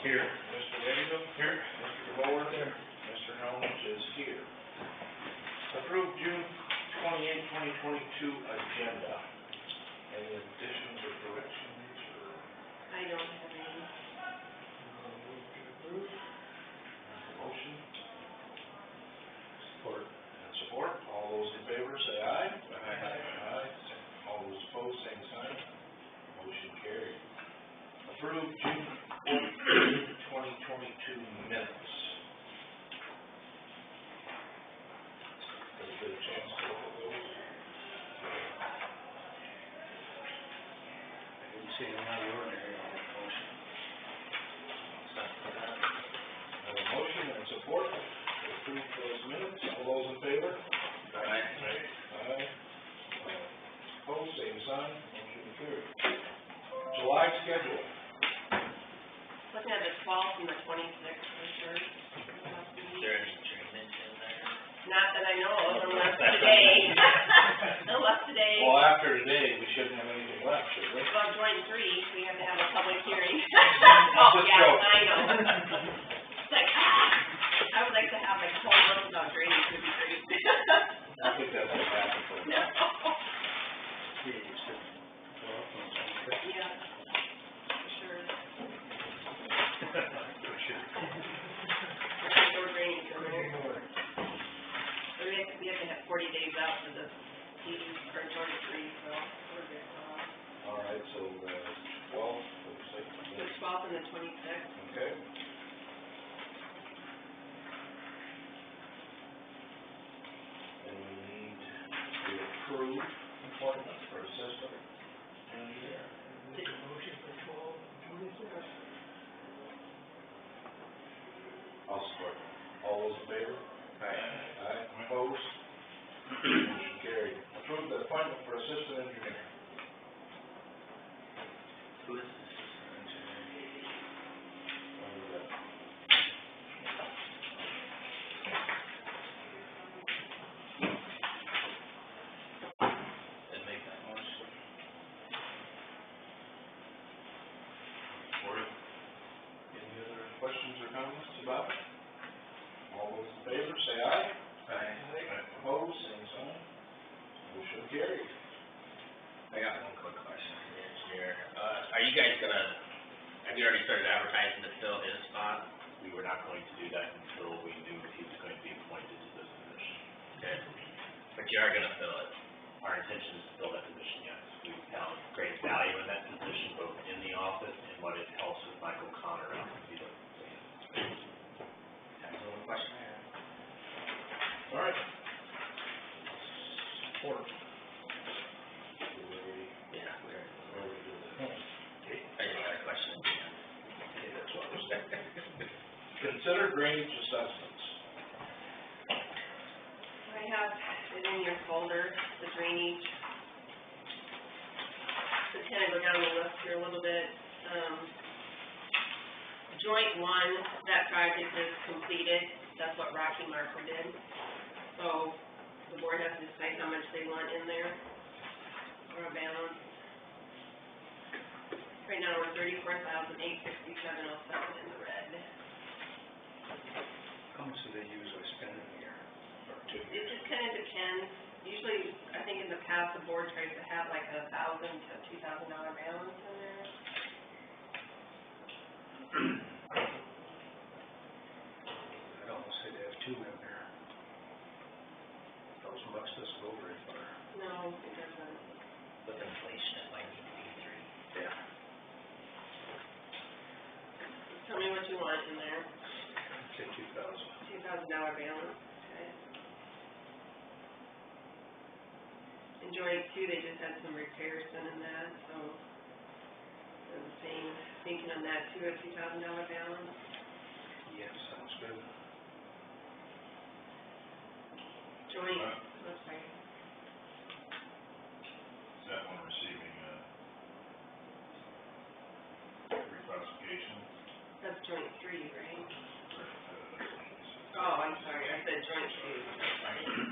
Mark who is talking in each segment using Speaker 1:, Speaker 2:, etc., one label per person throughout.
Speaker 1: Here. Mr. Gabriel? Here. Mr. DeBoer? Here. Mr. Helms is here. Approved June 28, 2022 agenda. Any additions or corrections or?
Speaker 2: I don't have any.
Speaker 1: Motion? Support. And support. All those in favor say aye. Aye. Aye. All those opposed, same sign. Motion carried. Approved June 2022 minutes. Did you get a chance to look at those?
Speaker 3: I didn't see anything out of the ordinary on that motion.
Speaker 1: Have a motion and support to approve those minutes. All those in favor?
Speaker 3: Aye.
Speaker 1: Aye. Opposed, same sign. Motion carried. July schedule.
Speaker 2: Looking at the 12th and the 26th for sure.
Speaker 3: Is there any treatment in there?
Speaker 2: Not that I know of, unless today. Unless today.
Speaker 1: Well, after today, we shouldn't have anything left, should we?
Speaker 2: Well, joint 3, we have to have a public hearing.
Speaker 1: Just
Speaker 2: Oh, yeah,
Speaker 1: joke.
Speaker 2: I know. It's like, I would like to have like a whole month about drainage, would be great.
Speaker 1: I think that's what happened for me.
Speaker 2: No. Yeah, for sure. Short drainage over there. So we have to have 40 days out for the season for joint 3, so we're good.
Speaker 1: All right, so the 12th,
Speaker 2: The 12th and the 26th.
Speaker 1: okay. And we need to approve appointment for assistant engineer.
Speaker 2: Motion for 12, 26th.
Speaker 1: I'll support. All those in favor? Aye. Opposed? Motion carried. Approve the appointment for assistant engineer.
Speaker 3: Who is this engineer? And make that motion.
Speaker 1: Support. Any other questions or comments about it? All those in favor, say aye.
Speaker 3: Aye.
Speaker 1: Opposed, same sign. Motion carried.
Speaker 3: I got one quick question for the engineer. Are you guys have you already started advertising to fill his spot?
Speaker 4: We were not going to do that until we knew if he was going to be appointed to this position.
Speaker 3: Okay. But you are gonna fill it?
Speaker 4: Our intention is to fill that position, yes. We found great value in that position, both in the office and what it helps with Michael Connor out in the field.
Speaker 3: That's the only question I have.
Speaker 1: All right. Support.
Speaker 3: Yeah, we already.
Speaker 1: Okay,
Speaker 3: I just had a question.
Speaker 1: that's what I was thinking. Consider drainage assessments.
Speaker 2: I have it in your folder, the drainage. To kind of go down the list here a little bit. Joint 1, that project is completed. That's what Rocky Marker did. So the board has to decide how much they want in there for a balance. Right now, we're $34,867.07 in the red.
Speaker 3: How much do they usually spend in a year?
Speaker 2: It just kind of depends. Usually, I think in the past, the board tries to have like $1,000 to $2,000 balance in there.
Speaker 3: I'd almost say they have 2 in there. $1,000 doesn't go very far.
Speaker 2: No, it doesn't.
Speaker 3: With inflation, it might need to be 3. Yeah.
Speaker 2: Tell me what you want in there.
Speaker 3: Say 2,000.
Speaker 2: $2,000 balance. Okay. In joint 2, they just had some repairs done in that, so they're the same. Thinking on that too, a $2,000 balance.
Speaker 3: Yeah, sounds good.
Speaker 2: Joint. Let's see.
Speaker 5: Is that one receiving reclassification?
Speaker 2: That's joint 3, right? Oh, I'm sorry. I said joint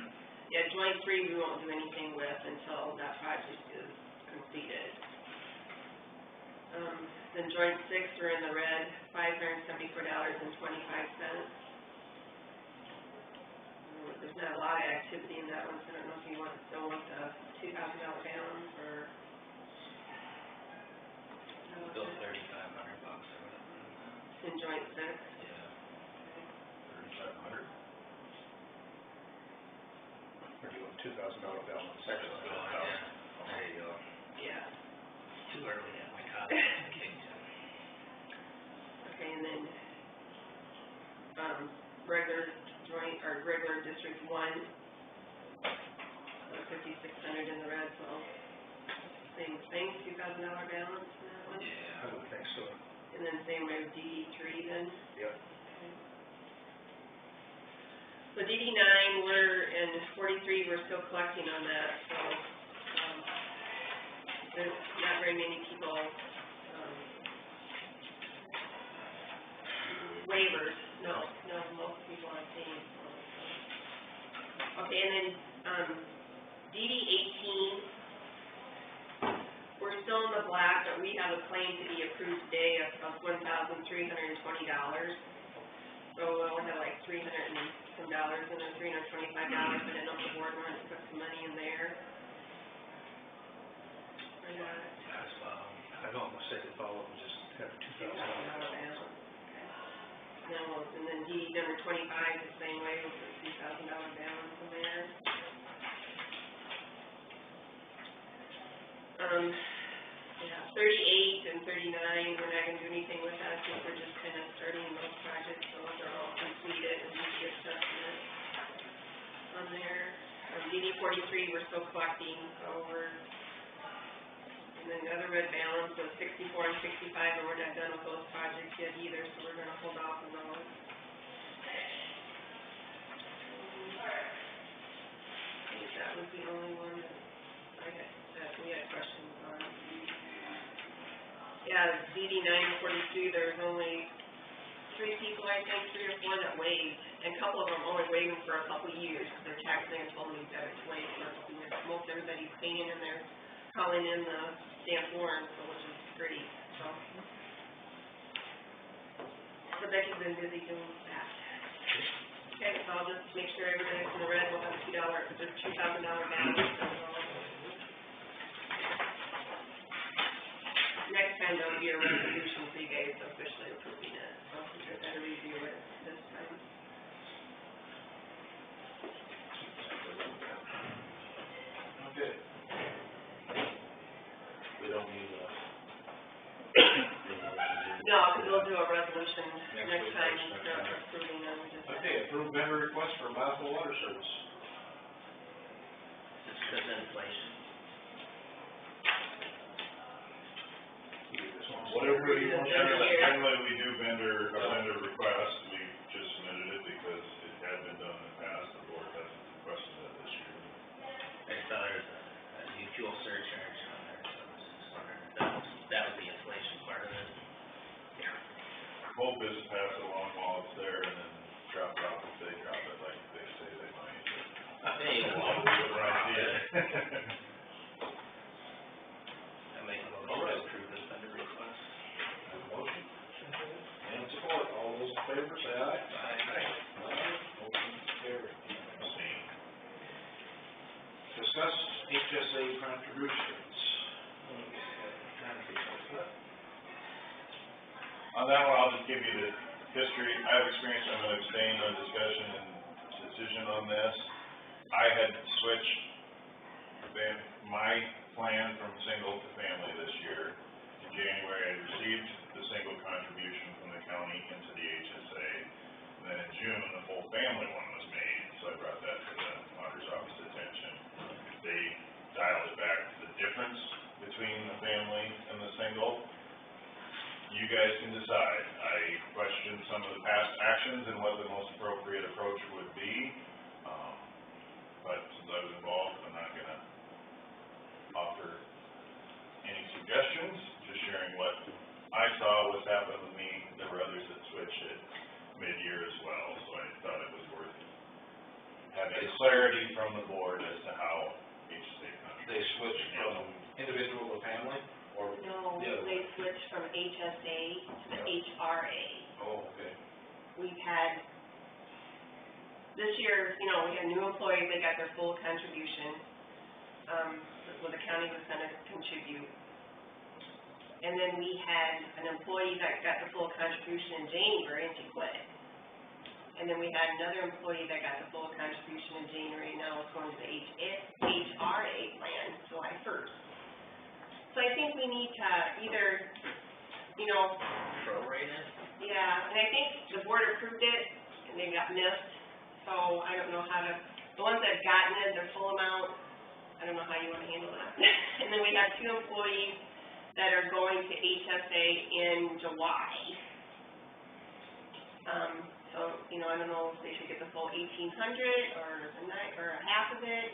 Speaker 2: 2. Yeah, joint 3 we won't do anything with until that project is completed. Then joint six, we're in the red, $574.25. There's not a lot of activity in that one, so I don't know if you still want the $2,000 balance or.
Speaker 3: Bill $3,500 or whatever.
Speaker 2: In joint six.
Speaker 3: Yeah.
Speaker 5: 3,500?
Speaker 1: Or do you want $2,000 balance?
Speaker 3: Second one, yeah. There you go.
Speaker 2: Yeah.
Speaker 3: Too early at my copy.
Speaker 2: Okay, and then, regular joint, or regular District 1, 5,600 in the red, so same thing, $2,000 balance in that one.
Speaker 3: Yeah.
Speaker 1: I would think so.
Speaker 2: And then same way with DD 3 then.
Speaker 1: Yep.
Speaker 2: So DD 9, and 43, we're still collecting on that, so, there's not very many people, waivers, no, most people are paying, so. Okay, and then, DD 18, we're still in the black, but we have a claim to be approved today of $1,320. So we'll have like $300 and some dollars in there, $325. I didn't know if the board wanted to put some money in there. Or not.
Speaker 3: That's,
Speaker 1: I don't know, say if all of them just have $2,000.
Speaker 2: No, and then DD number 25, the same way, with the $2,000 balance in there. Yeah, 38 and 39, we're not gonna do anything with that, since we're just kind of starting those projects, so they're all completed, and we get assessment on there. DD 43, we're still collecting, so and then the other red balance was 64 and 65, and we're not done with those projects yet either, so we're gonna hold off on those. I think that was the only one that we had questions on. Yeah, DD 942, there's only 3 people, I think, 3 or 4 that waived, and a couple of them only waiving for a couple of years, because their tax man told me that it's waived for a couple of years. Most everybody's paying, and they're calling in the stamp warrants, so which is great, so. So Becky's been busy doing that. Okay, so I'll just make sure everybody's in the red, we'll have $2,000 balance. Next time there'll be a resolution for you guys officially approving it, so you better review it this time.
Speaker 1: Okay. We don't need
Speaker 2: No, because we'll do a resolution next time instead of approving them, just.
Speaker 1: Okay, approved vendor request for Bethel Water Service.
Speaker 3: It's because of inflation.
Speaker 1: Whatever you want.
Speaker 5: Generally, we do a vendor request, we just submitted it because it had been done in the past, the board hasn't requested that this year.
Speaker 3: I saw there's a new fuel surcharge on there, so I was just wondering if that was the inflation part of it.
Speaker 5: Hope is pass it along while it's there and then drop it off if they drop it like they say they might.
Speaker 3: There you go.
Speaker 5: Around here.
Speaker 3: I make a motion to approve this vendor request.
Speaker 1: Motion and support. All those in favor, say aye. Aye. Motion carried. Discuss HSA contributions.
Speaker 5: On that one, I'll just give you the history. I have experience, I'm going to abstain on discussion and decision on this. I had switched my plan from single to family this year. In January, I received the single contribution from the county into the HSA. And then in June, the full family one was made, so I brought that to the auditor's office attention. They dialed it back to the difference between the family and the single. You guys can decide. I questioned some of the past actions and what the most appropriate approach would be. But since I was involved, I'm not gonna offer any suggestions, just sharing what I saw was happening with me. There were others that switched it mid-year as well, so I thought it was worth having clarity from the board as to how HSA contributes.
Speaker 1: They switched from individual to family? or,
Speaker 2: No,
Speaker 1: the other
Speaker 2: they
Speaker 1: way?
Speaker 2: switched from HSA to the HRA.
Speaker 1: Oh, okay.
Speaker 2: We've had, this year, you know, we had new employees, they got their full contribution, where the county was gonna contribute. And then we had an employee that got the full contribution in January and she quit. And then we had another employee that got the full contribution in January, now it's going to the HRA plan, July 1st. So I think we need to either, you know,
Speaker 3: Prorated?
Speaker 2: yeah, and I think the board approved it, and they got missed, so I don't know how to, the ones that have gotten it, their full amount, I don't know how you wanna handle that. And then we have 2 employees that are going to HSA in July. So, you know, I don't know if they should get the full 1,800, or or half of it.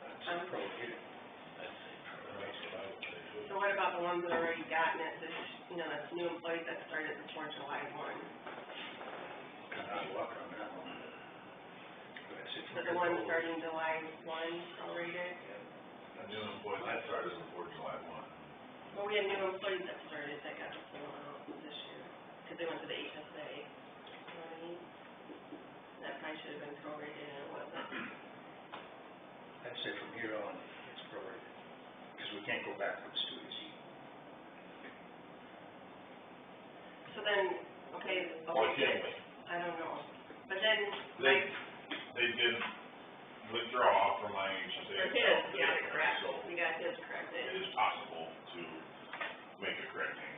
Speaker 4: That's prorated.
Speaker 3: I'd say prorated.
Speaker 1: That's what I would say too.
Speaker 2: So what about the ones that already gotten it, this, you know, that's new employees that started before July 1?
Speaker 4: Kind of luck on that one. But I said,
Speaker 2: So the one starting July 1, prorated?
Speaker 5: A new employee that started before July 1.
Speaker 2: Well, we had new employees that started that got the full amount this year, because they went to the HSA, you know what I mean? That probably should have been prorated and it wasn't.
Speaker 4: I'd say from here on, it's prorated, because we can't go backwards to it.
Speaker 2: So then, okay,
Speaker 1: Why can't we?
Speaker 2: I don't know, but then,
Speaker 5: They,
Speaker 2: like,
Speaker 5: they did withdraw from my HSA
Speaker 2: for
Speaker 5: account
Speaker 2: his,
Speaker 5: today,
Speaker 2: yeah, correct,
Speaker 5: so
Speaker 2: we got his
Speaker 5: it
Speaker 2: corrected.
Speaker 5: is possible to make a correcting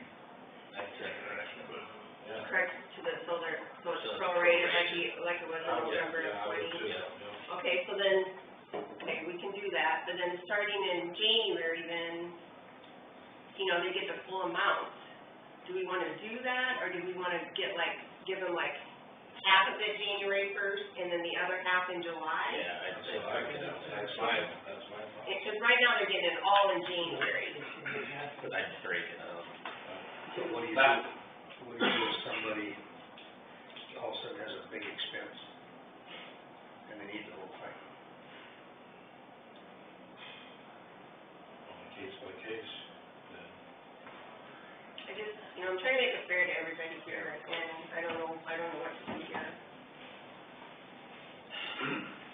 Speaker 3: I'd say
Speaker 5: transaction, but
Speaker 1: Yeah.
Speaker 2: Correct to the, so they're, so it's
Speaker 3: So it's
Speaker 2: prorated
Speaker 3: prorated.
Speaker 2: like it was in
Speaker 1: Yeah,
Speaker 2: November
Speaker 1: yeah, I would
Speaker 2: 20.
Speaker 1: too,
Speaker 3: Yeah.
Speaker 1: yeah.
Speaker 2: Okay, so then, okay, we can do that, but then starting in January, then, you know, they get the full amount. Do we wanna do that, or do we wanna get like, give them like half of it January 1st, and then the other half in July?
Speaker 3: Yeah, I'd say
Speaker 1: So I can, that's fine, that's fine.
Speaker 2: Because right now they're getting it all in January.
Speaker 3: I'd break it up.
Speaker 4: So what do you do,
Speaker 1: That-
Speaker 4: what do you do if somebody all of a sudden has a big expense, and they need the whole thing?
Speaker 1: On a case by case, then.
Speaker 2: I just, you know, I'm trying to make it fair to everybody here, and I don't know what to do here.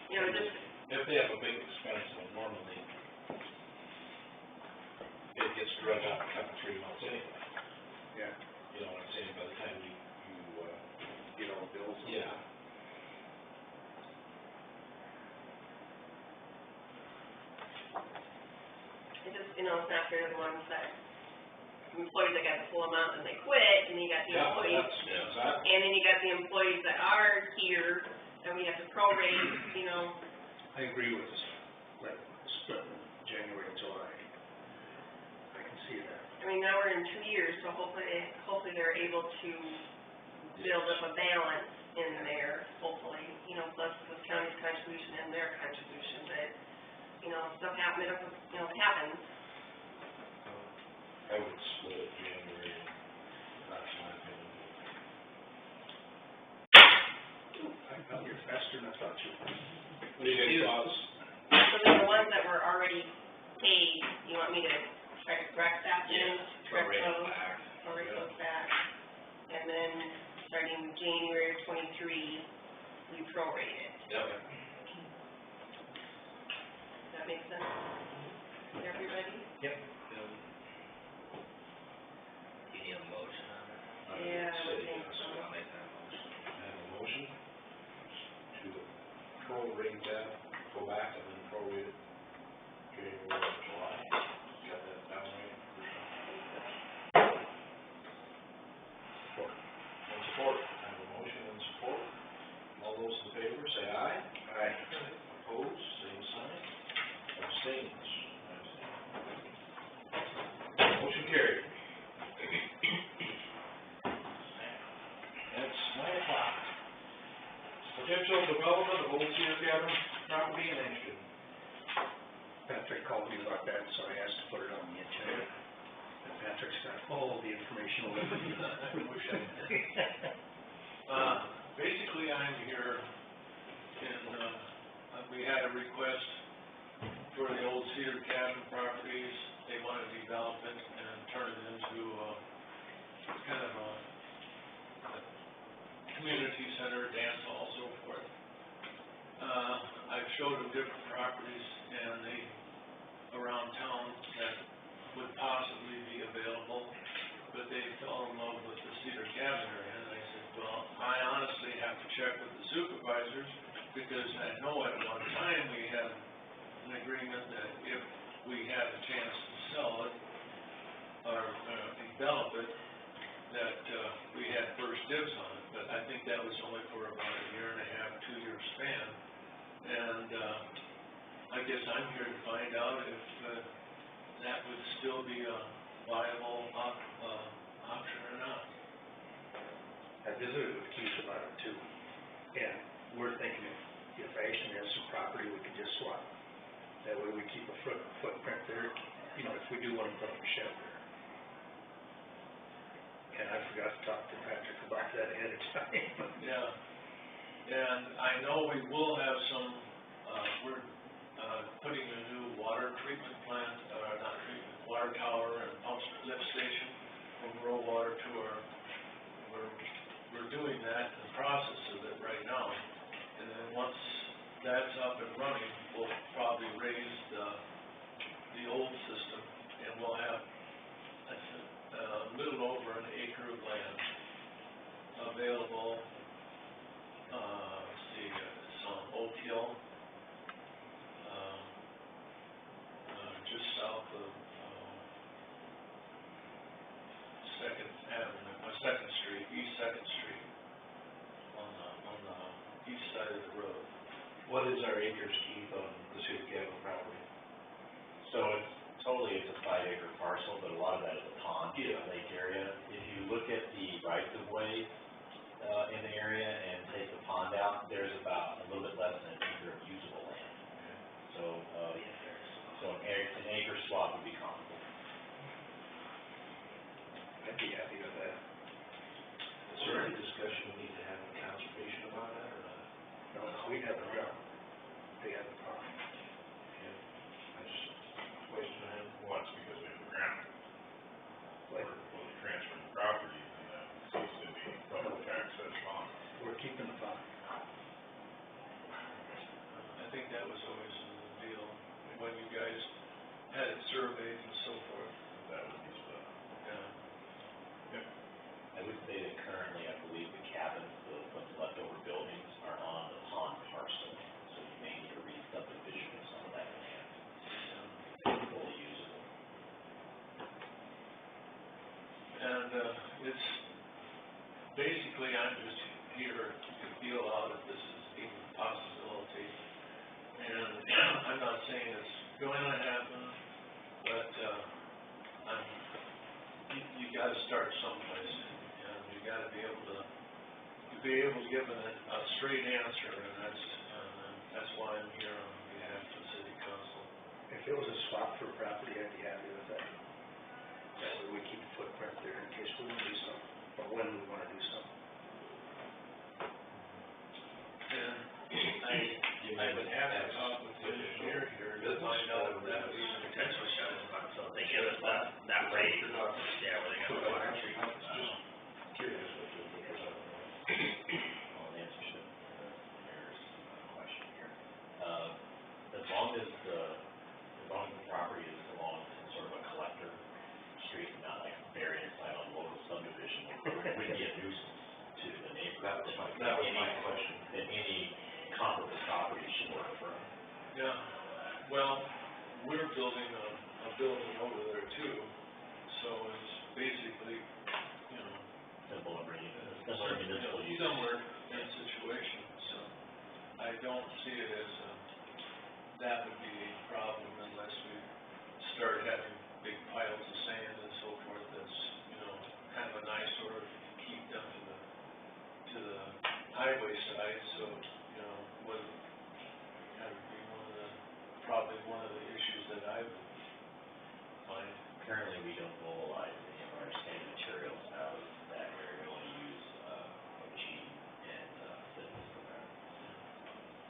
Speaker 2: You know, just,
Speaker 1: If they have a big expense, then normally it gets drug out a couple, 3 months anyway.
Speaker 4: Yeah.
Speaker 1: You know what I'm saying, by the time you
Speaker 4: Get all the bills?
Speaker 1: yeah.
Speaker 2: it just, you know, it's not fair to the ones that, employees that got the full amount and they quit, and you got the
Speaker 1: Yeah,
Speaker 2: employees,
Speaker 1: that's, exactly.
Speaker 2: and then you got the employees that are here, and we have to prorate, you know.
Speaker 4: I agree with this, like, split January and July. I can see that.
Speaker 2: I mean, now we're in 2 years, so hopefully they're able to build up a balance in there, hopefully, you know, plus the county's contribution and their contribution, but, you know, stuff happens, you know, it happens.
Speaker 1: I would split it January, and that's my opinion.
Speaker 4: You're faster than I thought you were.
Speaker 1: What do you guys thoughts?
Speaker 2: So then the ones that were already paid, you want me to try to correct that then? Correct
Speaker 3: Prorate it
Speaker 2: those,
Speaker 3: back.
Speaker 2: prorate those back, and then starting January of 23, we prorate it.
Speaker 1: Yep.
Speaker 2: Does that make sense? To everybody?
Speaker 3: You need a motion on it?
Speaker 2: Yeah, I would
Speaker 1: say
Speaker 2: think
Speaker 1: yes.
Speaker 2: so.
Speaker 3: I'll make that motion.
Speaker 1: I have a motion to prorate that, go back and then prorate it January and July. Got that down right? And support. I have a motion and support. All those in favor, say aye.
Speaker 4: Aye.
Speaker 1: Opposed, same sign. Abstains. Motion carried. It's 9:00. Potential development of Old Cedar Cabin property in Ashton.
Speaker 4: Patrick called me about that, so I asked to put it on the agenda. And Patrick's got all the information over
Speaker 6: Basically, I'm here, and, we had a request for the Old Cedar Cabin properties, they want to develop it and turn it into, kind of a community center, dance hall, so forth. I've showed them different properties and around town that would possibly be available, but they fell in love with the Cedar Cabin area, and I said, well, I honestly have to check with the supervisors, because I know at one time we had an agreement that if we had a chance to sell it, or develop it, that, we had first dibs on it, but I think that was only for about a year and a half, 2-year span, and, I guess I'm here to find out if, that would still be a viable option or not.
Speaker 7: I visited with Keith about it too, and we're thinking if Ashland has some property, we could just swap. That way we keep a footprint there, you know, if we do want to put up a shed there. And I forgot to talk to Patrick about that ahead of time.
Speaker 6: Yeah, and I know we will have some, we're, putting a new water treatment plant, not treatment, water tower and pump lift station from raw water to our, we're doing that in the process of it right now. And then once that's up and running, we'll probably raise the old system, and we'll have a little over an acre of land available. Let's see, it's on Oak Hill, just south of Second Avenue, Second Street, East Second Street, on the east side of the road.
Speaker 1: What is our acres, Keith, on the Cedar Cabin property?
Speaker 4: So it's a 5-acre parcel, but a lot of that is a pond, lake area. If you look at the rights of way, in the area and take the pond out, there's about a little bit less than an acre of usable land. So an acre swap would be comparable.
Speaker 7: I'd be happy with that.
Speaker 1: Is there any discussion we need to have with conservation about that, or not?
Speaker 7: No, we have a ground, they have a pond.
Speaker 1: I just question I have.
Speaker 5: Well, it's because we have the ground.
Speaker 7: Like,
Speaker 5: We'll transfer the property, and that cease to be public access pond.
Speaker 7: we're keeping the pond.
Speaker 6: I think that was always the deal, when you guys had it surveyed and so forth,
Speaker 5: That would be stuff.
Speaker 6: yeah.
Speaker 4: I would say that currently, I believe the cabins, the leftover buildings are on the pond parcel, so you may need to re-subdivision of some of that land. Fully usable.
Speaker 6: And, it's, basically, I'm just here to feel out if this is even a possibility. And I'm not saying it's going to happen, but, you gotta start someplace, and you gotta be able to give it a straight answer, and that's why I'm here on behalf of the city council.
Speaker 7: If it was a swap for property, I'd be happy with that. That way we keep a footprint there in case we want to do something, or when we want to do something.
Speaker 6: And I would have to talk with the engineer here to find out if that would even potentially shut it down.
Speaker 3: So if they give us that rate, yeah, where they gonna water treatment.
Speaker 1: Just curious what the figures are.
Speaker 4: Well, the answer to the mayor's question here. As long as the property is along sort of a collector street, not like very inside on local subdivision, it would be a nuisance to the neighbors.
Speaker 1: That was my question.
Speaker 4: Then any comparable property should work for them.
Speaker 6: Yeah, well, we're building a building over there too, so it's basically, you know,
Speaker 4: Simple municipal use.
Speaker 6: similar in situation, so I don't see it as that would be a problem unless we start having big piles of sand and so forth, that's, you know, kind of an eyesore if you keep them to the highway side, so, you know, that would be probably one of the issues that I would find.
Speaker 4: Currently, we don't mobilize any of our standard materials out of that area. We only use, OG and, business for that.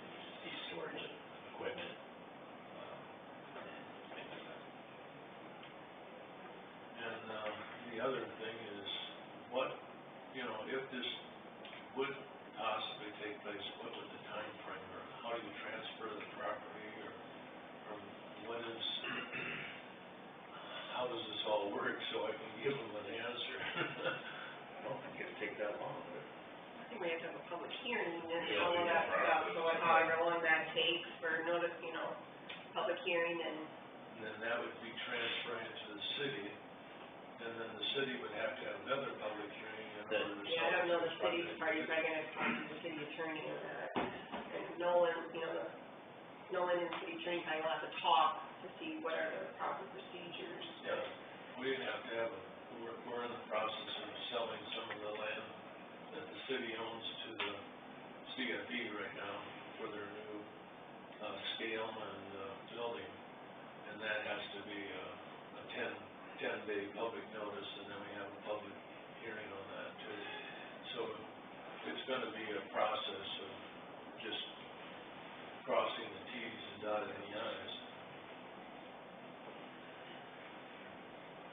Speaker 4: We just see storage of equipment, and things like that.
Speaker 6: other thing is, what, you know, if this would possibly take place, what would the time frame, or how do you transfer the property, or what is, how does this all work, so I can give them an answer?
Speaker 7: I don't think it'd take that long, but.
Speaker 2: I think we have to have a public hearing and all of that stuff, so however long that takes for notice, you know, public hearing and,
Speaker 6: And then that would be transferring it to the city, and then the city would have to have another public hearing in order to.
Speaker 2: yeah, I don't know the city's part, you're probably gonna talk to the city attorney on that. And Nolan, you know, Nolan and city attorney probably will have to talk to see what are the proper procedures.
Speaker 6: Yeah, we'd have to have, we're in the process of selling some of the land that the city owns to the CFE right now for their new, scale and, building. And that has to be a 10-day public notice, and then we have a public hearing on that too. So it's gonna be a process of just crossing the Ts and dotting the Is.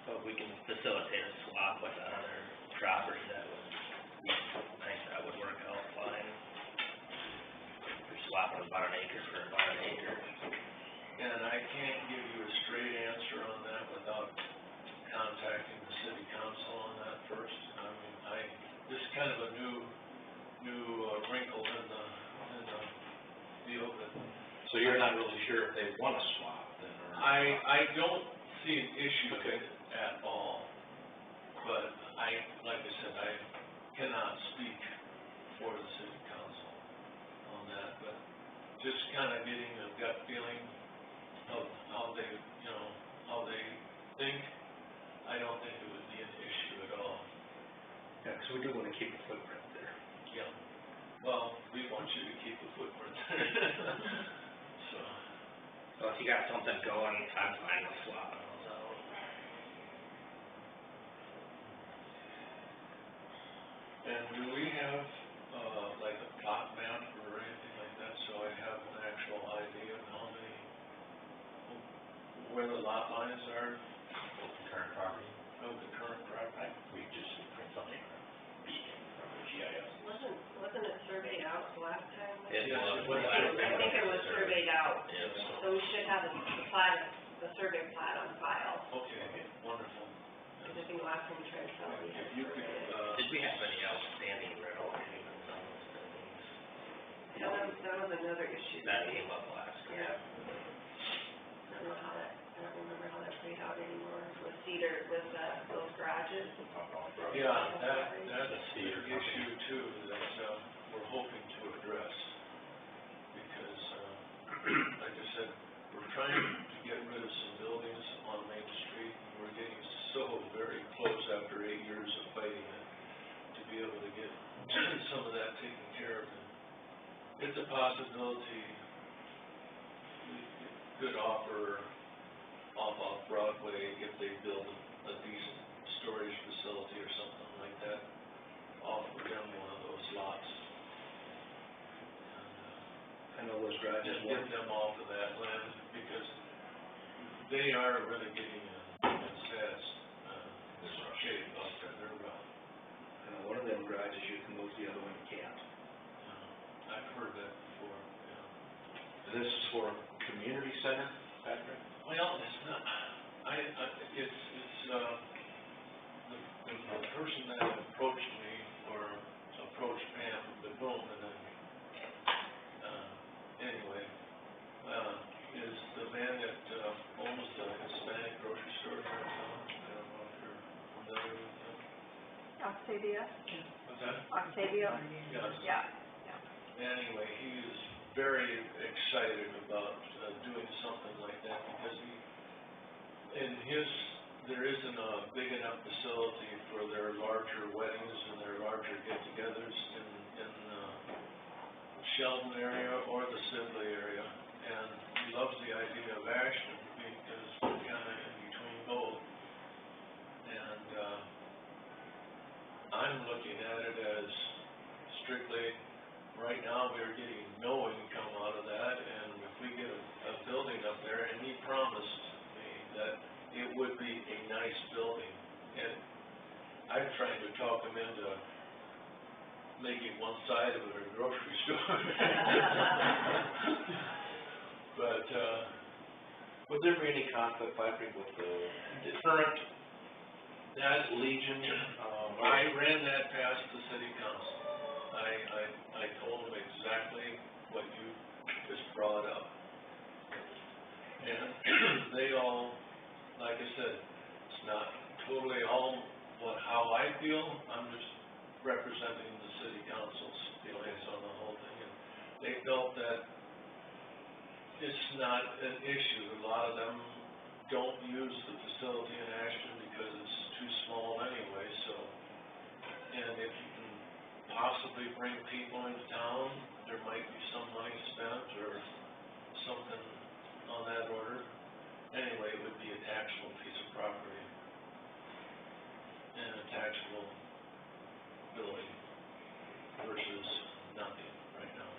Speaker 3: So if we can facilitate a swap with another property, that would, I think that would work out fine. We're swapping about an acre for about an acre.
Speaker 6: And I can't give you a straight answer on that without contacting the city council on that first. I mean, this is kind of a new wrinkle in the deal that.
Speaker 1: So you're not really sure if they wanna swap then, or?
Speaker 6: I don't see an issue with it at all, but like I said, I cannot speak for the city council on that, but just kinda getting a gut feeling of how they, you know, how they think, I don't think it would be an issue at all.
Speaker 7: Yeah, 'cause we do wanna keep a footprint there.
Speaker 6: Yeah, well, we want you to keep a footprint so.
Speaker 3: So if you got something going, I'm fine with swapping those out.
Speaker 6: And do we have, like a plot map or anything like that, so I have an actual idea of how many, where the lot lines are
Speaker 4: Current property,
Speaker 6: of the current property?
Speaker 4: we just print something from Beacon, from the GIS.
Speaker 2: Wasn't it surveyed out the last time?
Speaker 3: It
Speaker 6: Yes,
Speaker 3: was,
Speaker 6: it was.
Speaker 2: I think it was surveyed out,
Speaker 3: yeah,
Speaker 2: so we should have the plat, the survey plat on file.
Speaker 6: Okay, wonderful.
Speaker 2: Because I think last time we tried to sell it, we had
Speaker 6: If you could,
Speaker 2: surveyed it.
Speaker 3: did we have any outstanding rental payments on those buildings?
Speaker 2: That was another issue.
Speaker 3: That came up last time.
Speaker 2: Yeah. I don't know how that, I don't remember how that played out anymore with Cedar, with, those garages.
Speaker 6: yeah, that's
Speaker 4: The
Speaker 6: an
Speaker 4: Cedar company.
Speaker 6: issue too, that, we're hoping to address. Because, like I said, we're trying to get rid of some buildings on Main Street, and we're getting so very close after 8 years of fighting it, to be able to get some of that taken care of. And it's a possibility we could offer off Broadway if they build a decent storage facility or something like that, offer them one of those lots.
Speaker 7: I know those garages
Speaker 6: Just
Speaker 7: work.
Speaker 6: get them off of that land, because they are really getting in sad, shape out there, they're rough.
Speaker 7: I know one of them garages you can move, the other one you can't.
Speaker 6: I've heard that before, yeah.
Speaker 1: This is for a community center, Patrick?
Speaker 6: Well, it's not, the person that approached me, or approached Pam, the boom, and then, anyway, is the man that, owns the Hispanic grocery store here in town. I don't know if you're familiar with him.
Speaker 8: Octavia,
Speaker 6: What's that?
Speaker 8: Octavio,
Speaker 6: Yeah.
Speaker 8: yeah.
Speaker 6: Anyway, he is very excited about, doing something like that, because there isn't a big enough facility for their larger weddings and their larger get-togethers in Sheldon area or the Sibley area. And he loves the idea of Ashland, because we're kinda in between both. And, I'm looking at it as strictly, right now, we're getting no income out of that, and if we get a building up there, and he promised me that it would be a nice building, and I'm trying to talk them into making one side of it a grocery store. But,
Speaker 1: Would there be any conflict, Patrick, with the current
Speaker 6: that,
Speaker 1: Legion,
Speaker 6: I ran that past the city council. I told them exactly what you just brought up. And they all, like I said, it's not totally all how I feel, I'm just representing the city council's feelings on the whole thing. And they felt that it's not an issue. A lot of them don't use the facility in Ashton because it's too small anyway, so. And if you can possibly bring people into town, there might be some money spent or something on that order. Anyway, it would be a taxable piece of property and a taxable building versus nothing right now.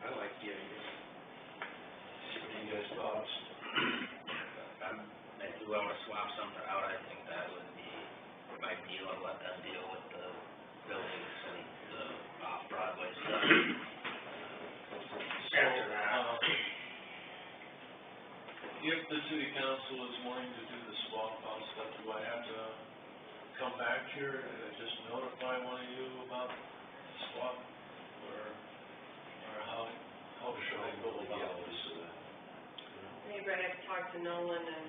Speaker 7: I like the idea.
Speaker 1: what do you guys' thoughts?
Speaker 3: If we wanna swap something out, I think that would be, might be able to let them deal with the buildings and the off-Broadway stuff.
Speaker 7: After that.
Speaker 6: If the city council is wanting to do the swap out stuff, do I have to come back here and just notify one of you about the swap? Or how should I go about this?
Speaker 2: Maybe I have to talk to Nolan and,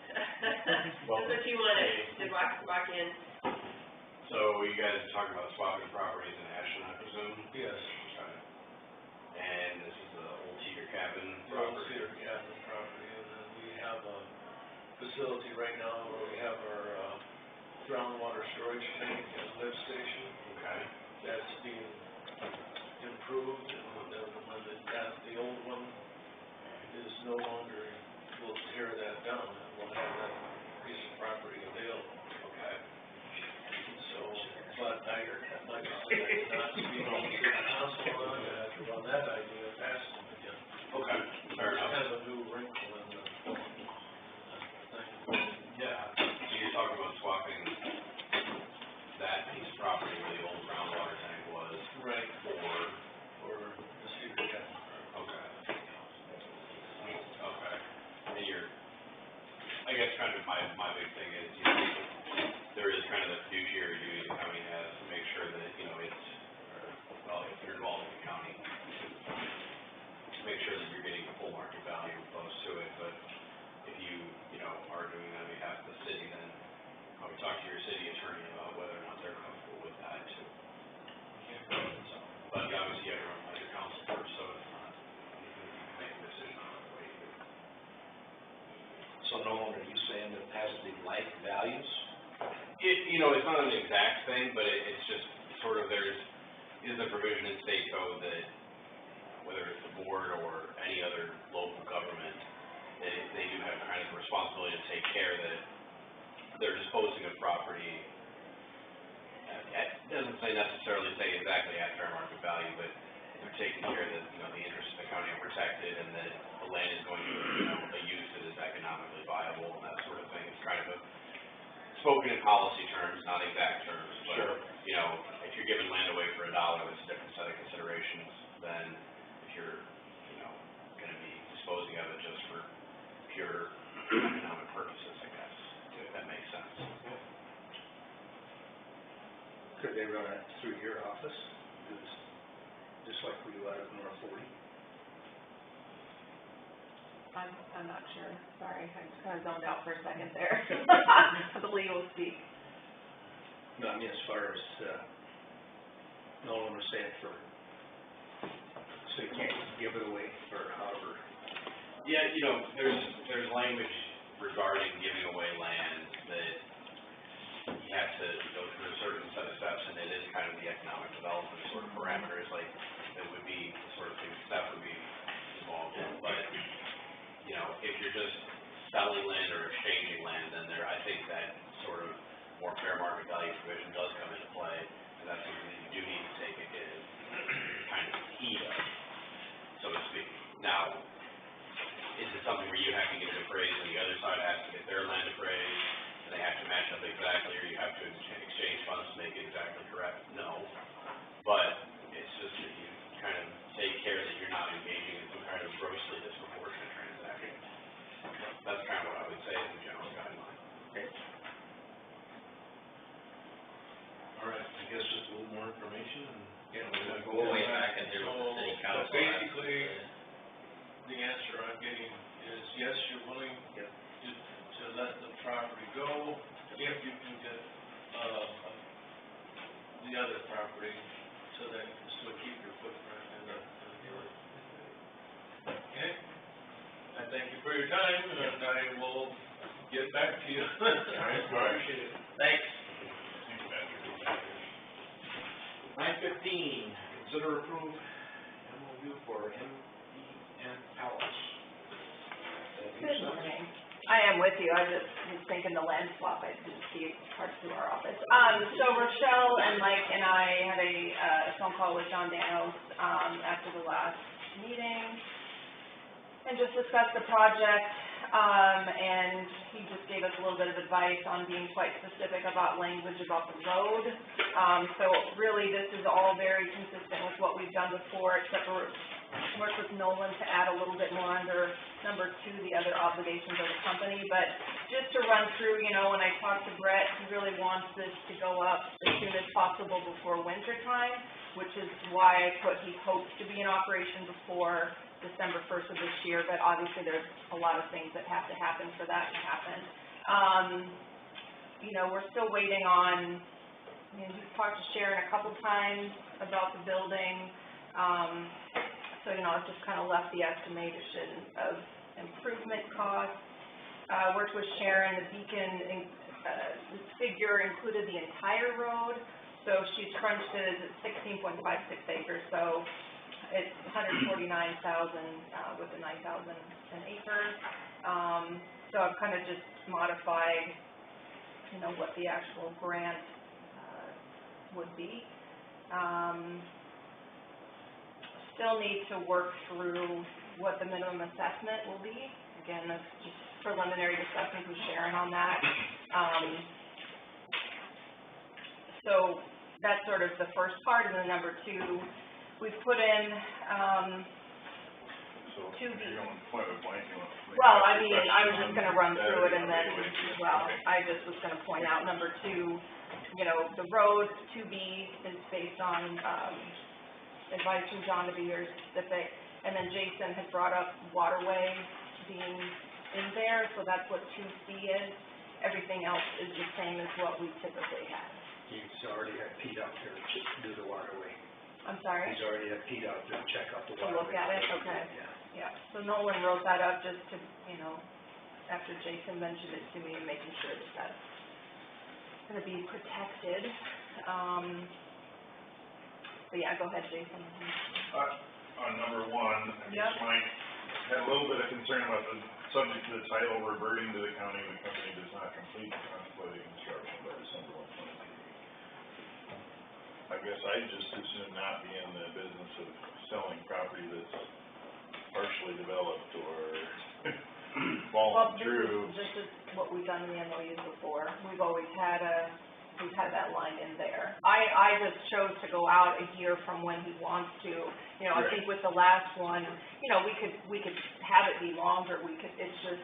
Speaker 2: that's what you wanted, to walk in.
Speaker 9: So you guys are talking about swapping properties in Ashland, I presume?
Speaker 6: Yes.
Speaker 9: Okay. And this is the old Cedar Cabin
Speaker 6: Road
Speaker 9: property?
Speaker 6: Cedar Cabin property, and then we have a facility right now where we have our, groundwater storage tank and lift station.
Speaker 9: Okay.
Speaker 6: That's being improved, and the old one is no longer, we'll tear that down, and we'll have that piece of property available.
Speaker 9: Okay.
Speaker 6: So, but like I said, not speaking to the council on it, I have to run that idea past them again.
Speaker 9: Okay, fair enough.
Speaker 6: Kind of a new wrinkle in the thing.
Speaker 9: Yeah, so you're talking about swapping that piece of property where the old groundwater tank was
Speaker 6: Right,
Speaker 9: for,
Speaker 6: or the Cedar Cabin.
Speaker 9: okay. Okay. And I guess kind of my big thing is, you know, there is kind of the fiduciary duty the county has to make sure that, you know, if you're involved in the county, make sure that you're getting the full market value close to it, but if you know, are doing that on behalf of the city, then probably talk to your city attorney about whether or not they're comfortable with that too. So, but obviously you have to run by your council first, so it's not, you can make a decision on it the way you do.
Speaker 1: So Nolan, are you saying that it has to be like values?
Speaker 9: You know, it's not an exact thing, but it's just sort of is a provision in state code that whether it's the board or any other local government, they do have kind of a responsibility to take care that they're disposing of property. It doesn't necessarily say exactly at fair market value, but they're taking care that, you know, the interests of the county are protected and that the land is going to, you know, be used that is economically viable and that sort of thing. It's kind of spoken in policy terms, not exact terms, but,
Speaker 1: Sure.
Speaker 9: you know, if you're giving land away for $1, it's a different set of considerations than if you're, you know, gonna be disposing of it just for pure economic purposes, I guess, if that makes sense.
Speaker 7: Could they run it through your office, just like we do out of North 40?
Speaker 8: I'm not sure, sorry, I just kinda zoned out for a second there. The legal speak.
Speaker 7: No, I mean, as far as, Nolan was saying so you can't give it away for however.
Speaker 9: Yeah, you know, there's language regarding giving away land that you have to go through a certain set of steps, and it is kind of the economic development sort of parameters, like, that would be the sort of thing that would be involved in, but, you know, if you're just selling land or exchanging land, then I think that sort of more fair market value provision does come into play, and that's something that you do need to take kind of heed of, so to speak. Now, is it something where you have to get it appraised and the other side has to get their land appraised, and they have to match up exactly, or you have to exchange funds to make it exactly correct? No. But it's just that you kind of take care that you're not engaging in some kind of grossly disproportionate transaction. That's kind of what I would say as a general guideline.
Speaker 1: All right, I guess just a little more information and.
Speaker 3: Yeah, go way back in there with the city
Speaker 6: So
Speaker 3: council.
Speaker 6: basically, the answer I'm getting is, yes, you're willing to let the property go if you can get, the other property so that you can still keep your footprint in the village. Okay? I thank you for your time, and I will get back to you.
Speaker 1: I appreciate it.
Speaker 3: Thanks.
Speaker 1: 9:15, consider approve MOU for MDN Palace.
Speaker 8: Good morning. I am with you, I just was thinking the land swap, I didn't see it hard through our office. So Rochelle and Mike and I had a, phone call with John Daniels, after the last meeting, and just discussed the project, and he just gave us a little bit of advice on being quite specific about language about the road. So really, this is all very consistent with what we've done before, except for work with Nolan to add a little bit more under number 2, the other obligations of the company. But just to run through, you know, when I talked to Brett, he really wants this to go up as soon as possible before winter time, which is why I put he hopes to be in operation before December 1st of this year, but obviously there's a lot of things that have to happen for that to happen. You know, we're still waiting on, we've talked to Sharon a couple times about the building. So, you know, I've just kind of left the estimation of improvement costs. Worked with Sharon, the Beacon, this figure included the entire road, so she's crunched it at 16.56 acres, so it's $149,000 with the $9,000 an acre. So I've kind of just modified, you know, what the actual grant would be. Still need to work through what the minimum assessment will be. Again, that's just preliminary discussions with Sharon on that. So that's sort of the first part, and then number 2, we've put in,
Speaker 5: So,
Speaker 8: to
Speaker 5: if you're going point by point, you want to make
Speaker 8: well,
Speaker 5: a
Speaker 8: I mean, I was just gonna run through it and then,
Speaker 5: evaluation.
Speaker 8: well,
Speaker 5: Okay.
Speaker 8: I just was gonna point out, number 2, you know, the road to be is based on, advice from John to be very specific, and then Jason had brought up waterway being in there, so that's what 2C is. Everything else is the same as what we typically have.
Speaker 7: He's already had Pete out there to do the waterway.
Speaker 8: I'm sorry?
Speaker 7: He's already had Pete out there to check out the
Speaker 8: To
Speaker 7: waterway.
Speaker 8: look at it, okay.
Speaker 7: Yeah.
Speaker 8: Yeah, so Nolan wrote that up just to, you know, after Jason mentioned it to me, and making sure that that's gonna be protected. But yeah, go ahead, Jason.
Speaker 5: On number 1, I
Speaker 8: Yep.
Speaker 5: guess Mike had a little bit of concern about the subject to the title reverting to the county when the company does not complete the contemplated construction by December 1, 2023. I guess I'd just as soon not be in the business of selling property that's partially developed or fallen through.
Speaker 8: This is what we've done in the MOUs before. We've always had we've had that line in there. I just chose to go out a year from when he wants to. You know, I
Speaker 5: Right.
Speaker 8: think with the last one, you know, we could have it be longer. It's just,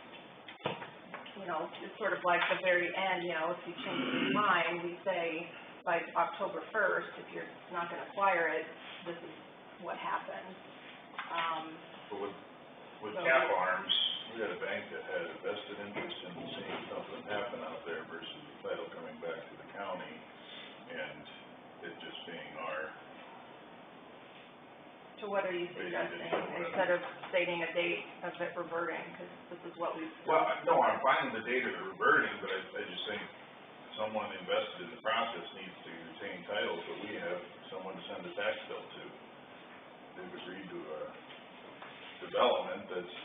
Speaker 8: you know, it's sort of like the very end, you know, if you change your mind, we say by October 1st, if you're not gonna acquire it, this is what happens.
Speaker 5: But with
Speaker 8: So-
Speaker 5: Cap Arms, we had a bank that had a vested interest in seeing something happen out there versus the title coming back to the county and it just being our.
Speaker 8: So what are you suggesting, instead of stating a date of it reverting, because this is what we've.
Speaker 5: Well, no, I'm fine with the date of the reverting, but I just think someone invested in the process needs to retain titles, but we have someone to send a tax bill to. They've agreed to a development that's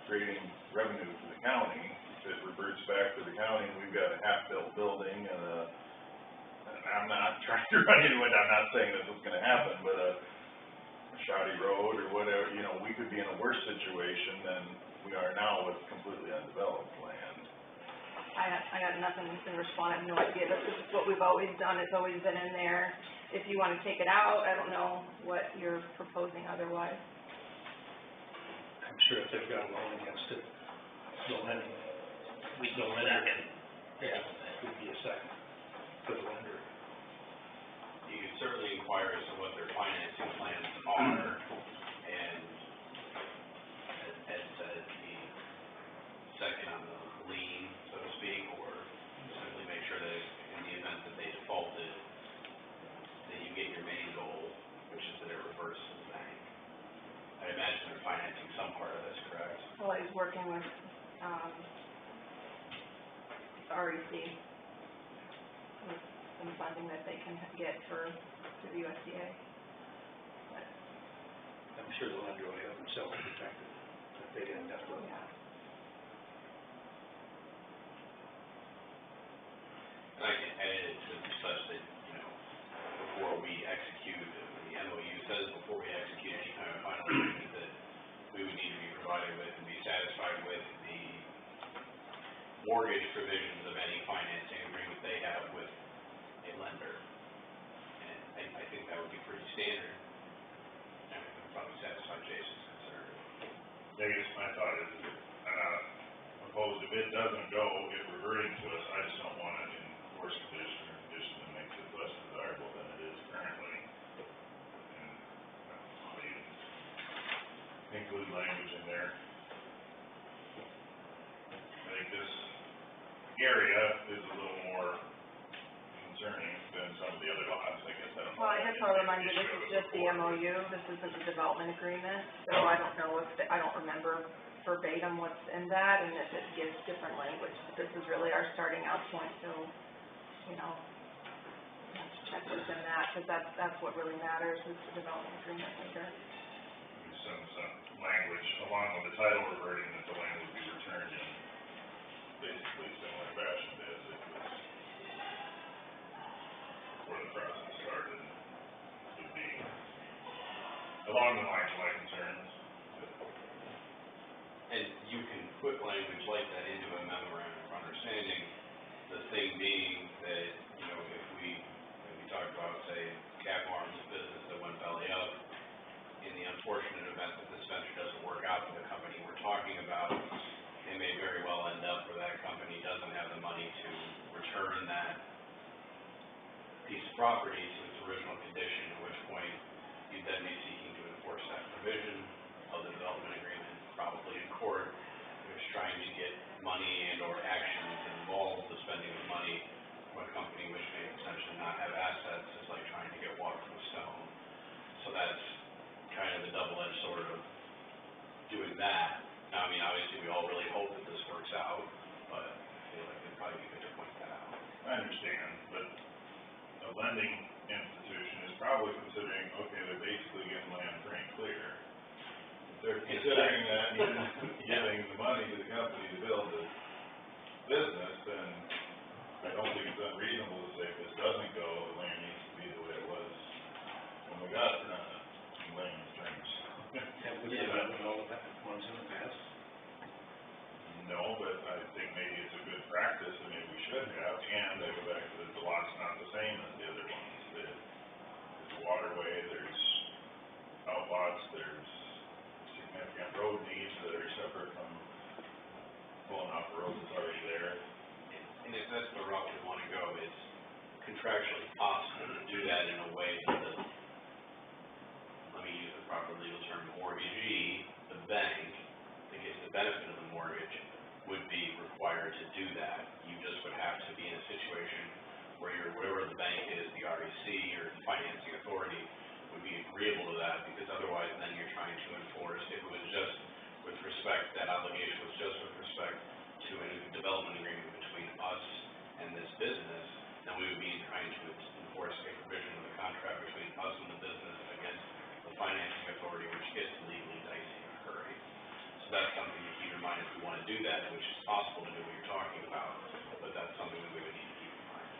Speaker 5: creating revenue for the county. If it reverts back to the county, and we've got a half-built building and I'm not trying to run into it, I'm not saying that's what's gonna happen, but a shoddy road or whatever, you know, we could be in a worse situation than we are now with completely undeveloped land.
Speaker 8: I got nothing in response, I have no idea, this is what we've always done, it's always been in there. If you wanna take it out, I don't know what you're proposing otherwise.
Speaker 7: I'm sure if they've got a loan against it, the lending,
Speaker 3: We go with that.
Speaker 7: yeah, would be a second for the lender.
Speaker 9: You can certainly inquire as to what their financing plans are, and as Ed said, the second on the lien, so to speak, or simply make sure that in the event that they defaulted, that you get your main goal, which is that it reverts to the bank. I imagine they're financing some part of this, correct?
Speaker 8: Well, I was working with, REC, with some funding that they can get through the USDA. But,
Speaker 7: I'm sure the lender will have themselves protected if they end up with
Speaker 8: yeah.
Speaker 9: And I can edit it to such that, you know, before we execute, the MOU says before we execute any kind of final agreement that we would need to be provided with and be satisfied with the mortgage provisions of any financing agreement they have with a lender. And I think that would be pretty standard. And it would probably satisfy Jason's concern.
Speaker 5: I guess my thought is, opposed, if it doesn't go, it reverting to us, I just don't want it in worse condition or condition that makes it less desirable than it is currently. And, I'll even include language in there. I think this area is a little more concerning than some of the other lots, I guess.
Speaker 8: Well, I guess I'll remind you, this is just the MOU, this isn't the development agreement, so I don't know if, I don't remember verbatim what's in that, and if it gives different language, but this is really our starting out point, so, you know, we have to check within that, because that's what really matters, is the development agreement later.
Speaker 5: Some language along with the title reverting, that the land would be returned in basically similar fashion as it was before the process started, would be along the lines of my concerns.
Speaker 9: And you can put language like that into a memorandum of understanding, the thing being that, you know, if we talked about, say, Cap Arms business that went belly up, in the unfortunate event that this venture doesn't work out for the company we're talking about, it may very well end up where that company doesn't have the money to return that piece of property to its original condition, at which point you'd then be seeking to enforce that provision of the development agreement, probably in court, which trying to get money and or actions involved the spending of money from a company which may potentially not have assets is like trying to get water from a stone. So that's kind of the double-edged sword of doing that. Now, I mean, obviously, we all really hope that this works out, but I feel like it'd probably be good to point that out.
Speaker 5: I understand, but a lending institution is probably considering, okay, they're basically getting land free and clear. If they're considering that, even giving the money to the company to build the business, then I don't think it's unreasonable to say if this doesn't go, the land needs to be the way it was when we got it, not in layman's terms.
Speaker 7: Have we done all of that ones in the past?
Speaker 5: No, but I think maybe it's a good practice, and maybe we should have, and I go back to the lot's not the same as the other ones. There's a waterway, there's outlots, there's significant road needs that are separate from pulling off the road that's already there.
Speaker 9: And if that's the route we want to go, it's contractually possible to do that in a way that the, let me use the proper legal term, mortgagee, the bank, that gets the benefit of the mortgage, would be required to do that. You just would have to be in a situation where whatever the bank is, the REC or the financing authority, would be agreeable to that, because otherwise then you're trying to enforce, if it was just with respect, that obligation was just with respect to a development agreement between us and this business, then we would be trying to enforce a provision of the contract between us and the business against the financing authority, which gets legally dicey in a hurry. So that's something to keep in mind if we want to do that, which is possible to do what you're talking about, but that's something that we would need to keep in mind.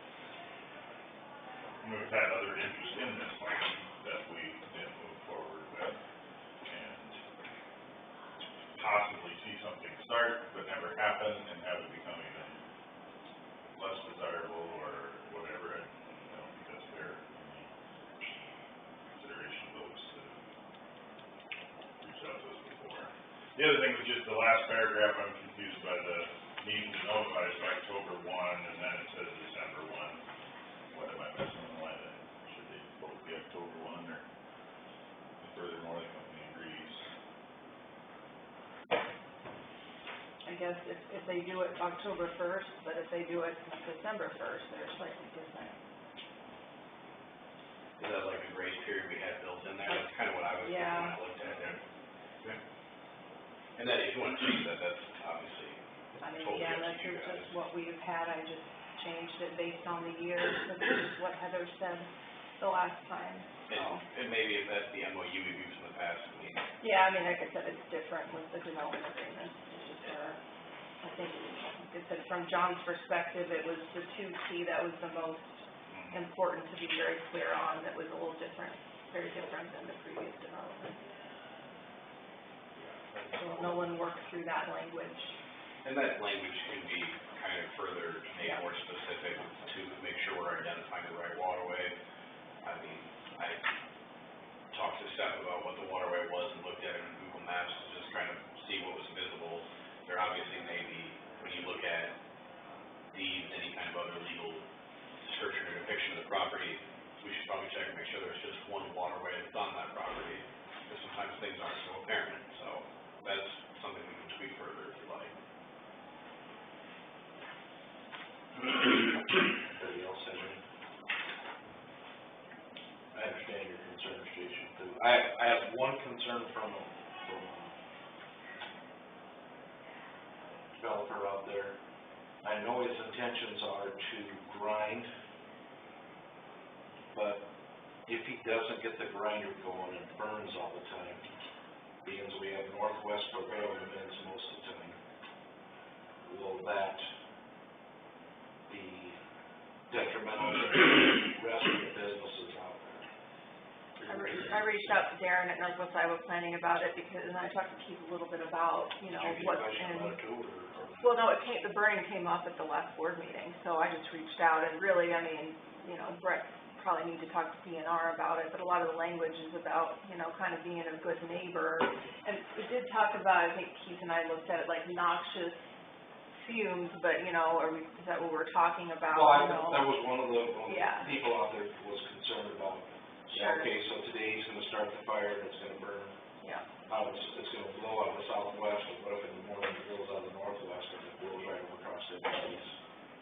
Speaker 5: And we've had other interest in this plan that we didn't move forward with. and possibly see something start, but never happen, and have it become even less desirable or whatever, I don't think that's fair in the consideration of those that reached out to us before. The other thing was just the last paragraph, I'm confused by the needing to notify us by October 1, and then it says December 1. What am I missing on the line? Should they both be October 1, or furthermore, the company agrees?
Speaker 8: I guess if they do it October 1st, but if they do it December 1st, they're slightly different.
Speaker 9: Is that like a grace period we had built in there? That's kind of what I was thinking when I looked at it. And then if you want to change that, that's obviously
Speaker 8: I mean,
Speaker 9: totally
Speaker 8: again,
Speaker 9: up
Speaker 8: this
Speaker 9: to you
Speaker 8: is
Speaker 9: guys.
Speaker 8: just what we've had, I just changed it based on the years, but this is what Heather said the last time, so.
Speaker 9: And maybe if that's the MOU we've used in the past, I mean,
Speaker 8: Yeah, I mean, like I said, it's different with the development agreement, it's just, I think, like I said, from John's perspective, it was the 2C that was the most important to be very clear on, that was a little different, very different than the previous development. So Nolan worked through that language.
Speaker 9: and that language can be kind of further made more specific to make sure we're identifying the right waterway. I mean, I talked to Seth about what the waterway was and looked at it on Google Maps to just kind of see what was visible. There obviously may be, when you look at deeds, any kind of other legal description or depiction of the property, we should probably check and make sure there's just one waterway that's on that property, because sometimes things aren't so apparent, so that's something we can tweak further if you like.
Speaker 1: Anybody else have any? I understand your concern, Jason, too. I have one concern from a developer out there. I know his intentions are to grind, but if he doesn't get the grinder going and burns all the time, because we have northwest prevailing winds most of the time, will that be detrimental to the rest of the businesses out there?
Speaker 8: I reached out to Darren at Northwest Iowa Planning about it, because, and I talked to Keith a little bit about, you know,
Speaker 1: Did you
Speaker 8: what's
Speaker 1: get a question
Speaker 8: in.
Speaker 1: about it too, or?
Speaker 8: Well, no, the burning came up at the last board meeting, so I just reached out, and really, I mean, you know, Brett probably need to talk to DNR about it, but a lot of the language is about, you know, kind of being a good neighbor. And we did talk about, I think Keith and I looked at it like noxious fumes, but, you know, is that what we're talking about,
Speaker 1: Well,
Speaker 8: you know?
Speaker 1: that was one of the
Speaker 8: Yeah.
Speaker 1: people out there was concerned about,
Speaker 8: Sure.
Speaker 1: okay, so today he's gonna start the fire and it's gonna burn
Speaker 8: Yeah.
Speaker 1: it's gonna blow out of the southwest, and what if in the morning it blows out of the northwest and it blows right over across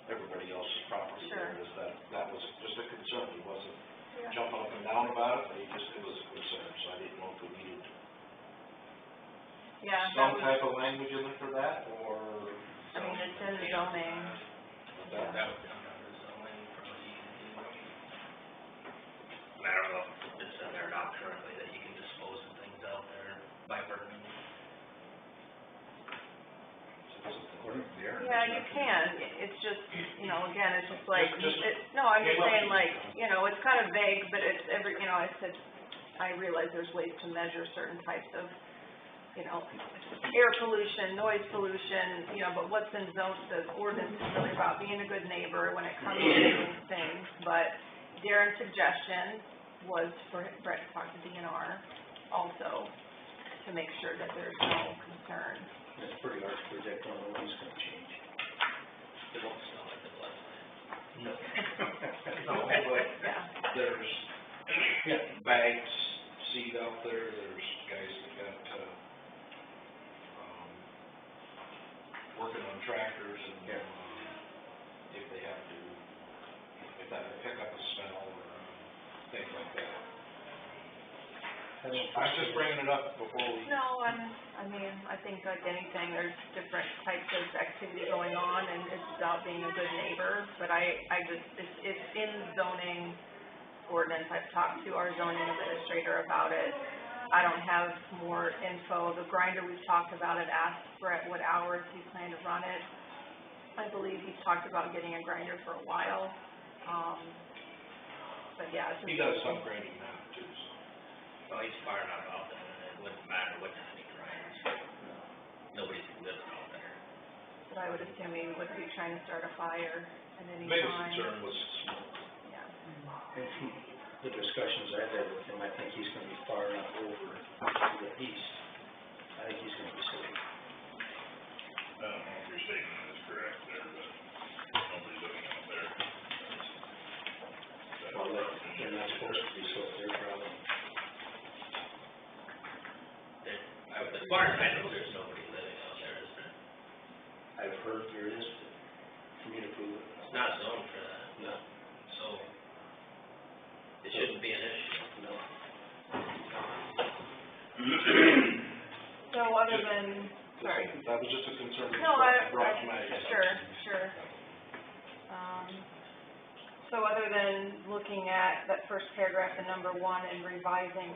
Speaker 1: everybody else's property there?
Speaker 8: Sure.
Speaker 1: Is that was just a concern, he wasn't
Speaker 8: Yeah.
Speaker 1: jumping up and down about it, but it was a concern, so I didn't know if we needed
Speaker 8: Yeah, that
Speaker 1: some
Speaker 8: was,
Speaker 1: type of language in it for that, or.
Speaker 8: I mean, it's in the zoning.
Speaker 1: That-
Speaker 3: That would come under zoning from the EDD. And I don't know if it's in there now currently that you can dispose of things out there by burning.
Speaker 8: Yeah, you can, it's just, you know, again, it's just like,
Speaker 1: Just-
Speaker 8: no, I'm just
Speaker 1: came up-
Speaker 8: saying like, you know, it's kind of vague, but it's every, you know, I said, I realize there's ways to measure certain types of, you know, air pollution, noise pollution, you know, but what's in zone, the ordinance is really about being a good neighbor when it comes to these things, but Darren's suggestion was for Brett to talk to DNR also, to make sure that there's no concern.
Speaker 7: It's pretty hard to predict when the wind's gonna change.
Speaker 3: It won't smell like the blood.
Speaker 7: No.
Speaker 1: No, but
Speaker 8: Yeah.
Speaker 1: there's bags, seed out there, there's guys that got, working on tractors and, if they have to, if that would pick up a smell or things like that. I'm just bringing it up before we.
Speaker 8: No, I mean, I think like anything, there's different types of activity going on, and it's about being a good neighbor, but I just, it's in zoning ordinance, I've talked to our zoning administrator about it. I don't have more info, the grinder, we've talked about it, asked Brett what hours he planned to run it. I believe he's talked about getting a grinder for a while, but yeah, it's just.
Speaker 1: He does some grading now too, so.
Speaker 3: Well, he's far enough out there, that it wouldn't matter what time he drives. Nobody's living out there.
Speaker 8: But I would assume he wouldn't be trying to start a fire at any time.
Speaker 5: Biggest concern was smoke.
Speaker 8: Yeah.
Speaker 7: And from the discussions I've had with him, I think he's gonna be far enough over to the east. I think he's gonna be safe.
Speaker 5: I don't know if your statement is correct there, but nobody's living out there.
Speaker 7: Well, they're not supposed to be, so it's their problem.
Speaker 3: As far as I know, there's nobody living out there, is there?
Speaker 7: I've heard there is, but for me to prove it.
Speaker 3: It's not zoned for that,
Speaker 7: No,
Speaker 3: so it shouldn't be an issue.
Speaker 7: no.
Speaker 8: So other than, sorry.
Speaker 1: That was just a concern
Speaker 8: No,
Speaker 1: brought to my attention.
Speaker 8: Sure. So other than looking at that first paragraph in number 1 and revising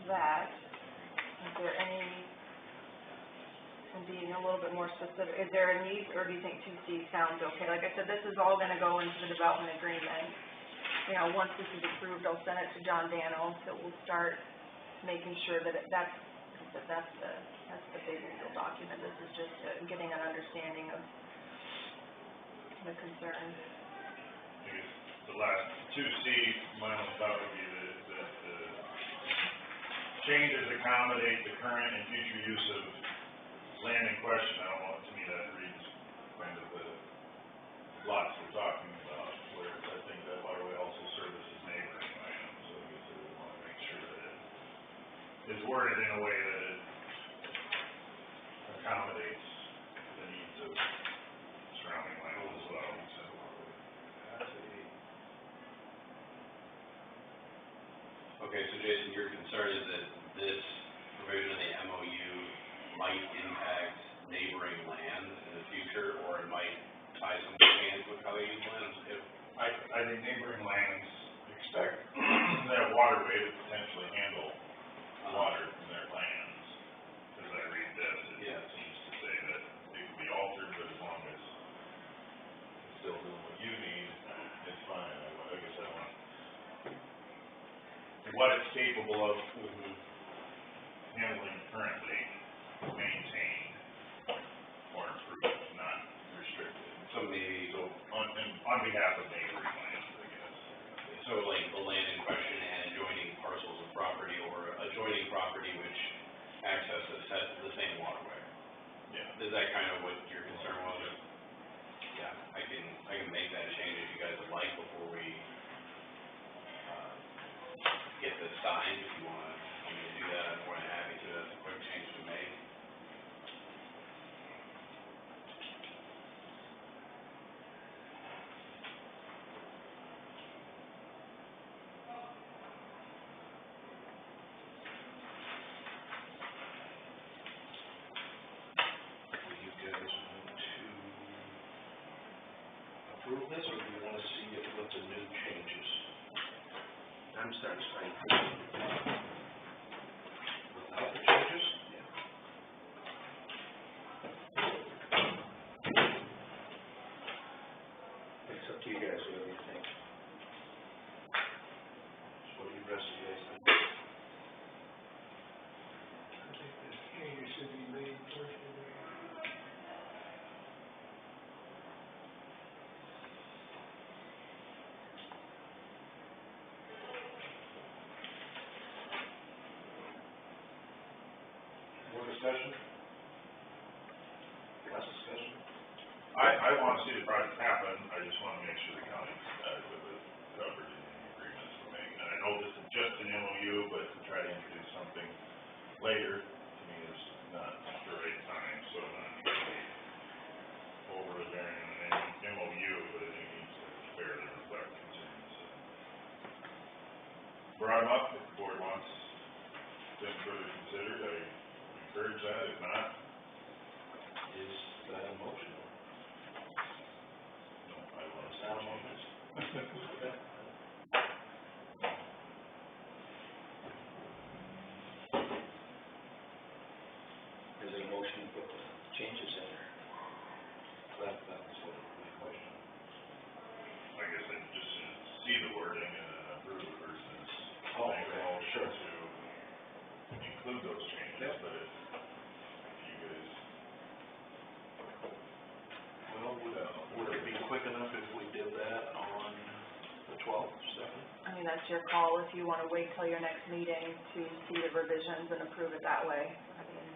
Speaker 8: that, is there any, and being a little bit more specific, is there a need, or do you think 2C sounds okay? Like I said, this is all gonna go into the development agreement. You know, once this is approved, I'll send it to John Dano, so we'll start making sure that that's the big legal document. This is just getting an understanding of the concern.
Speaker 5: I guess the last 2C, my own thought would be that the changes accommodate the current and future use of land in question. I don't want, to me, that reads kind of the lots we're talking about, where I think that waterway also services neighboring land, so I guess I would want to make sure that it is worded in a way that it accommodates the needs of surrounding land as well, so.
Speaker 9: Okay, so Jason, your concern is that this provision of the MOU might impact neighboring land in the future, or it might tie some hands with how you use lands if.
Speaker 5: I think neighboring lands expect that waterway to potentially handle water from their lands. As I read this, it seems to say that it can be altered, but as long as it's still doing what you need, it's fine. I guess I want what it's capable of with handling currently maintained or improved, not restricted. So maybe, on behalf of neighboring lands, I guess.
Speaker 9: So like the land in question and adjoining parcels of property, or adjoining property which accesses the same waterway.
Speaker 5: Yeah.
Speaker 9: Is that kind of what your concern was? Yeah, I can make that change if you guys would like before we get this signed. If you want me to do that, I'm more than happy to. That's a quick change to make.
Speaker 1: Do you guys want to approve this, or do you want to see what the new changes?
Speaker 7: I'm satisfied.
Speaker 1: Without the changes?
Speaker 7: It's up to you guys, whatever you think.
Speaker 1: So what do you rest of you guys think?
Speaker 6: I think this change should be made first of all.
Speaker 1: More discussion? Less discussion?
Speaker 5: I want to see the project happen, I just want to make sure the county's adequately covered in the agreements we're making. And I know this is just an MOU, but to try to introduce something later, to me, is not the right time, so I'm not going to be over there in an MOU, but I think it needs to fairly reflect concerns. Brought them up, if the board wants them further considered, I encourage that, if not,
Speaker 1: Is that a motion?
Speaker 5: no, I want to
Speaker 1: Is that a motion?
Speaker 7: Is there a motion to put the changes in there?
Speaker 1: That was what my question.
Speaker 5: I guess I just see the wording and then approve versus make a motion to include those changes, but if you guys,
Speaker 1: Well, would it be quick enough if we did that on the 12th, Stephanie?
Speaker 8: I mean, that's your call if you wanna wait till your next meeting to see the revisions and approve it that way. I mean,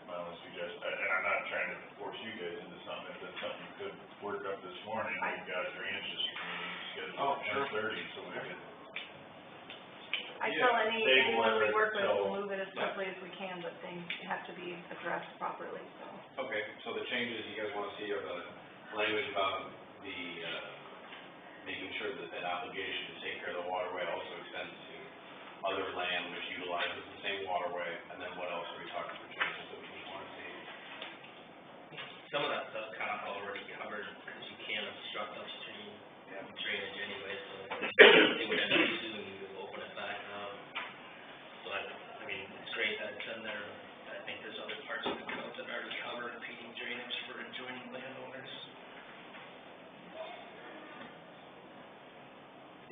Speaker 5: my only suggestion, and I'm not trying to force you guys into something, if that's something you could work up this morning, we've got drainage district meeting scheduled at 10:30, so we could.
Speaker 8: I tell anyone we work with,
Speaker 5: till-
Speaker 8: we'll move it as quickly as we can, but things have to be addressed properly, so.
Speaker 9: Okay, so the changes you guys wanna see are the language about the, making sure that that obligation to take care of the waterway also extends to other land which utilizes the same waterway, and then what else are we talking for changes that we just wanna see?
Speaker 3: Some of that stuff's kind of already covered, because you can't obstruct upstream drainage anyway, so they would end up suing you to open it back up. So I mean, it's great that it's in there, but I think there's other parts of the code that already cover impeding drainage for adjoining landowners.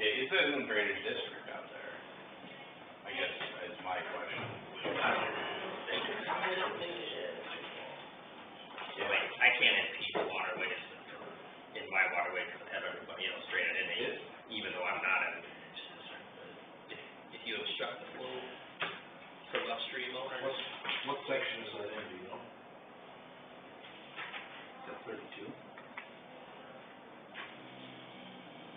Speaker 9: Yeah, it says in drainage district out there, I guess, is my question.
Speaker 2: I don't think it is.
Speaker 3: So like, I can't impede the waterways in my waterway to have everybody else drain it in, even though I'm not in the drainage district. But if you obstruct the flow from upstream owners,
Speaker 1: What section is that in, do you know?
Speaker 7: Is that 32?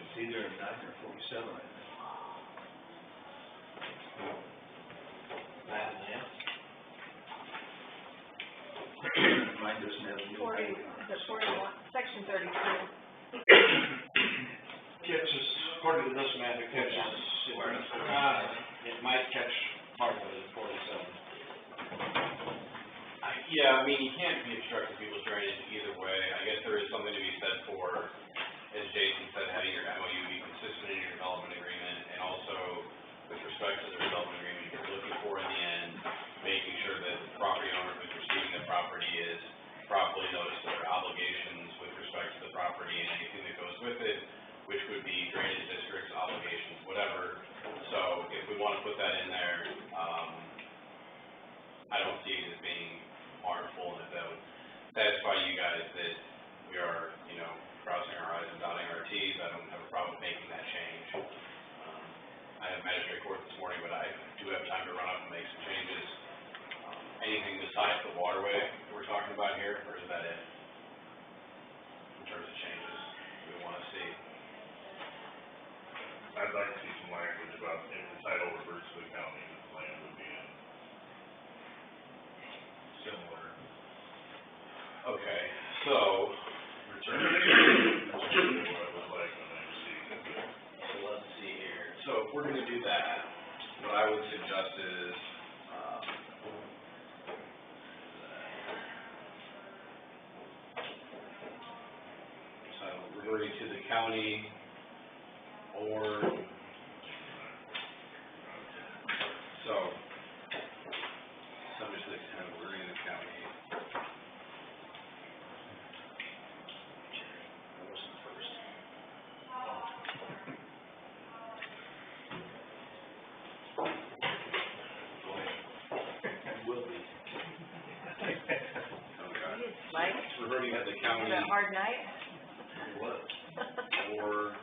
Speaker 7: It's either 9 or 47, I think.
Speaker 1: That and that?
Speaker 7: Mine doesn't have any.
Speaker 8: 40, is it 41, section 32.
Speaker 1: Catches, according to this map, it catches, it might catch part of it at 47.
Speaker 9: Yeah, I mean, you can't be obstructing people's drainage either way. I guess there is something to be said for, as Jason said, having your MOU be consistent in your development agreement, and also with respect to the development agreement you're looking for in the end, making sure that the property owner who's receiving the property is properly noticed of their obligations with respect to the property and anything that goes with it, which would be drainage districts, obligations, whatever. So if we wanna put that in there, I don't see it as being harmful, and if that would satisfy you guys that we are, crossing our i's and dotting our t's, I don't have a problem making that change. I have magistrate court this morning, but I do have time to run up and make some changes. Anything besides the waterway we're talking about here, or is that it? In terms of changes we wanna see?
Speaker 5: I'd like to see some language about if the title reverts to the county, the land would be in similar.
Speaker 9: Okay, so,
Speaker 5: Return to what it was like when I received it.
Speaker 9: so let's see here. So if we're gonna do that, what I would suggest is, title reverting to the county, or, so, subject to the county, reverting to the county. That wasn't the first.
Speaker 7: Will be.
Speaker 9: Okay.
Speaker 8: Like,
Speaker 9: It's reverting to the
Speaker 8: is
Speaker 9: county,
Speaker 8: it a hard night?
Speaker 9: what, or,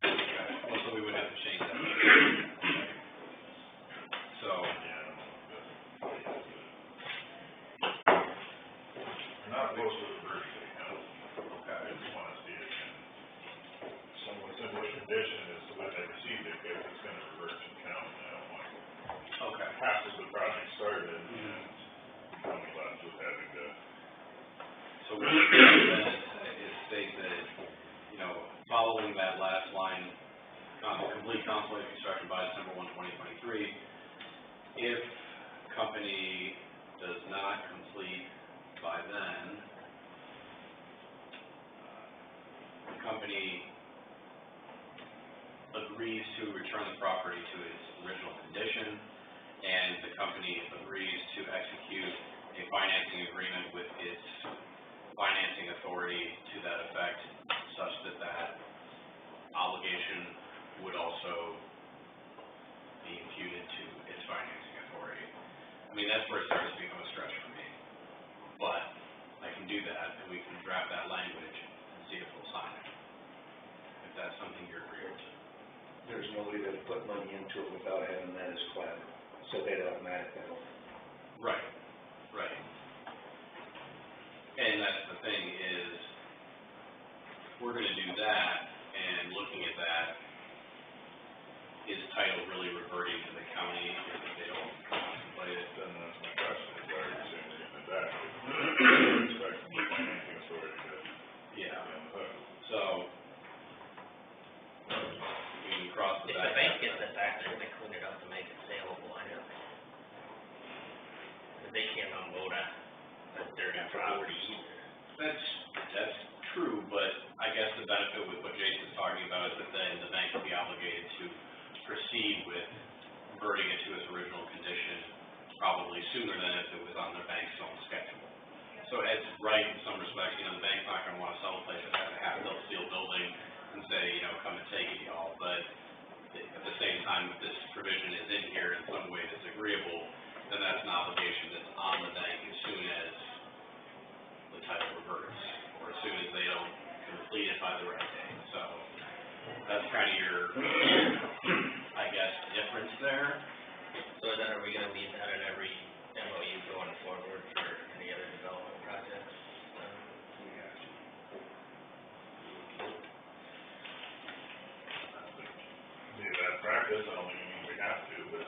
Speaker 9: okay, well, so we would have to change that. So,
Speaker 5: We're not opposed to reverting to the county.
Speaker 9: okay,
Speaker 5: I just wanna see it in somewhat similar condition as to when they received it, because it's gonna revert to the county. I don't want
Speaker 9: okay.
Speaker 5: half of the project started and county left with having to.
Speaker 9: So what it says is state that, following that last line, complete consulate construction by December 1, 2023, if company does not complete by then, the company agrees to return the property to its original condition, and the company agrees to execute a financing agreement with its financing authority to that effect, such that that obligation would also mean, that's where it starts to become a stretch for me. But I can do that, and we can draft that language and see if we'll sign it. If that's something you're agreeable to.
Speaker 7: There's nobody that put money into it without having that as collateral, so they'd automatically own it.
Speaker 9: Right, right. And that's the thing is, we're gonna do that, and looking at that, is title really reverting to the county if they don't contemplate it?
Speaker 5: Then that's my question, is why are you saying they're getting it back? Expect the financing authority to be
Speaker 9: Yeah,
Speaker 5: on the hook.
Speaker 9: so, we can cross the
Speaker 3: If
Speaker 9: back.
Speaker 3: the bank gets it back, they're gonna clean it up to make it saleable anyway. They can't unload a dirty property either.
Speaker 9: That's true, but I guess the benefit with what Jason's talking about is that then the bank will be obligated to proceed with converting it to its original condition probably sooner than if it was on the bank's own schedule. So it's right in some respects, the bank's not gonna wanna sell a place that has a half-built steel building and say, come and take it, y'all, but at the same time, if this provision is in here in some way that's agreeable, then that's an obligation that's on the bank as soon as the title reverts, or as soon as they don't complete it by the right day. So that's kind of your, I guess, difference there.
Speaker 3: So then are we gonna leave that in every MOU going forward for any other development projects?
Speaker 5: Yeah, that practice, I don't think it means we have to, but.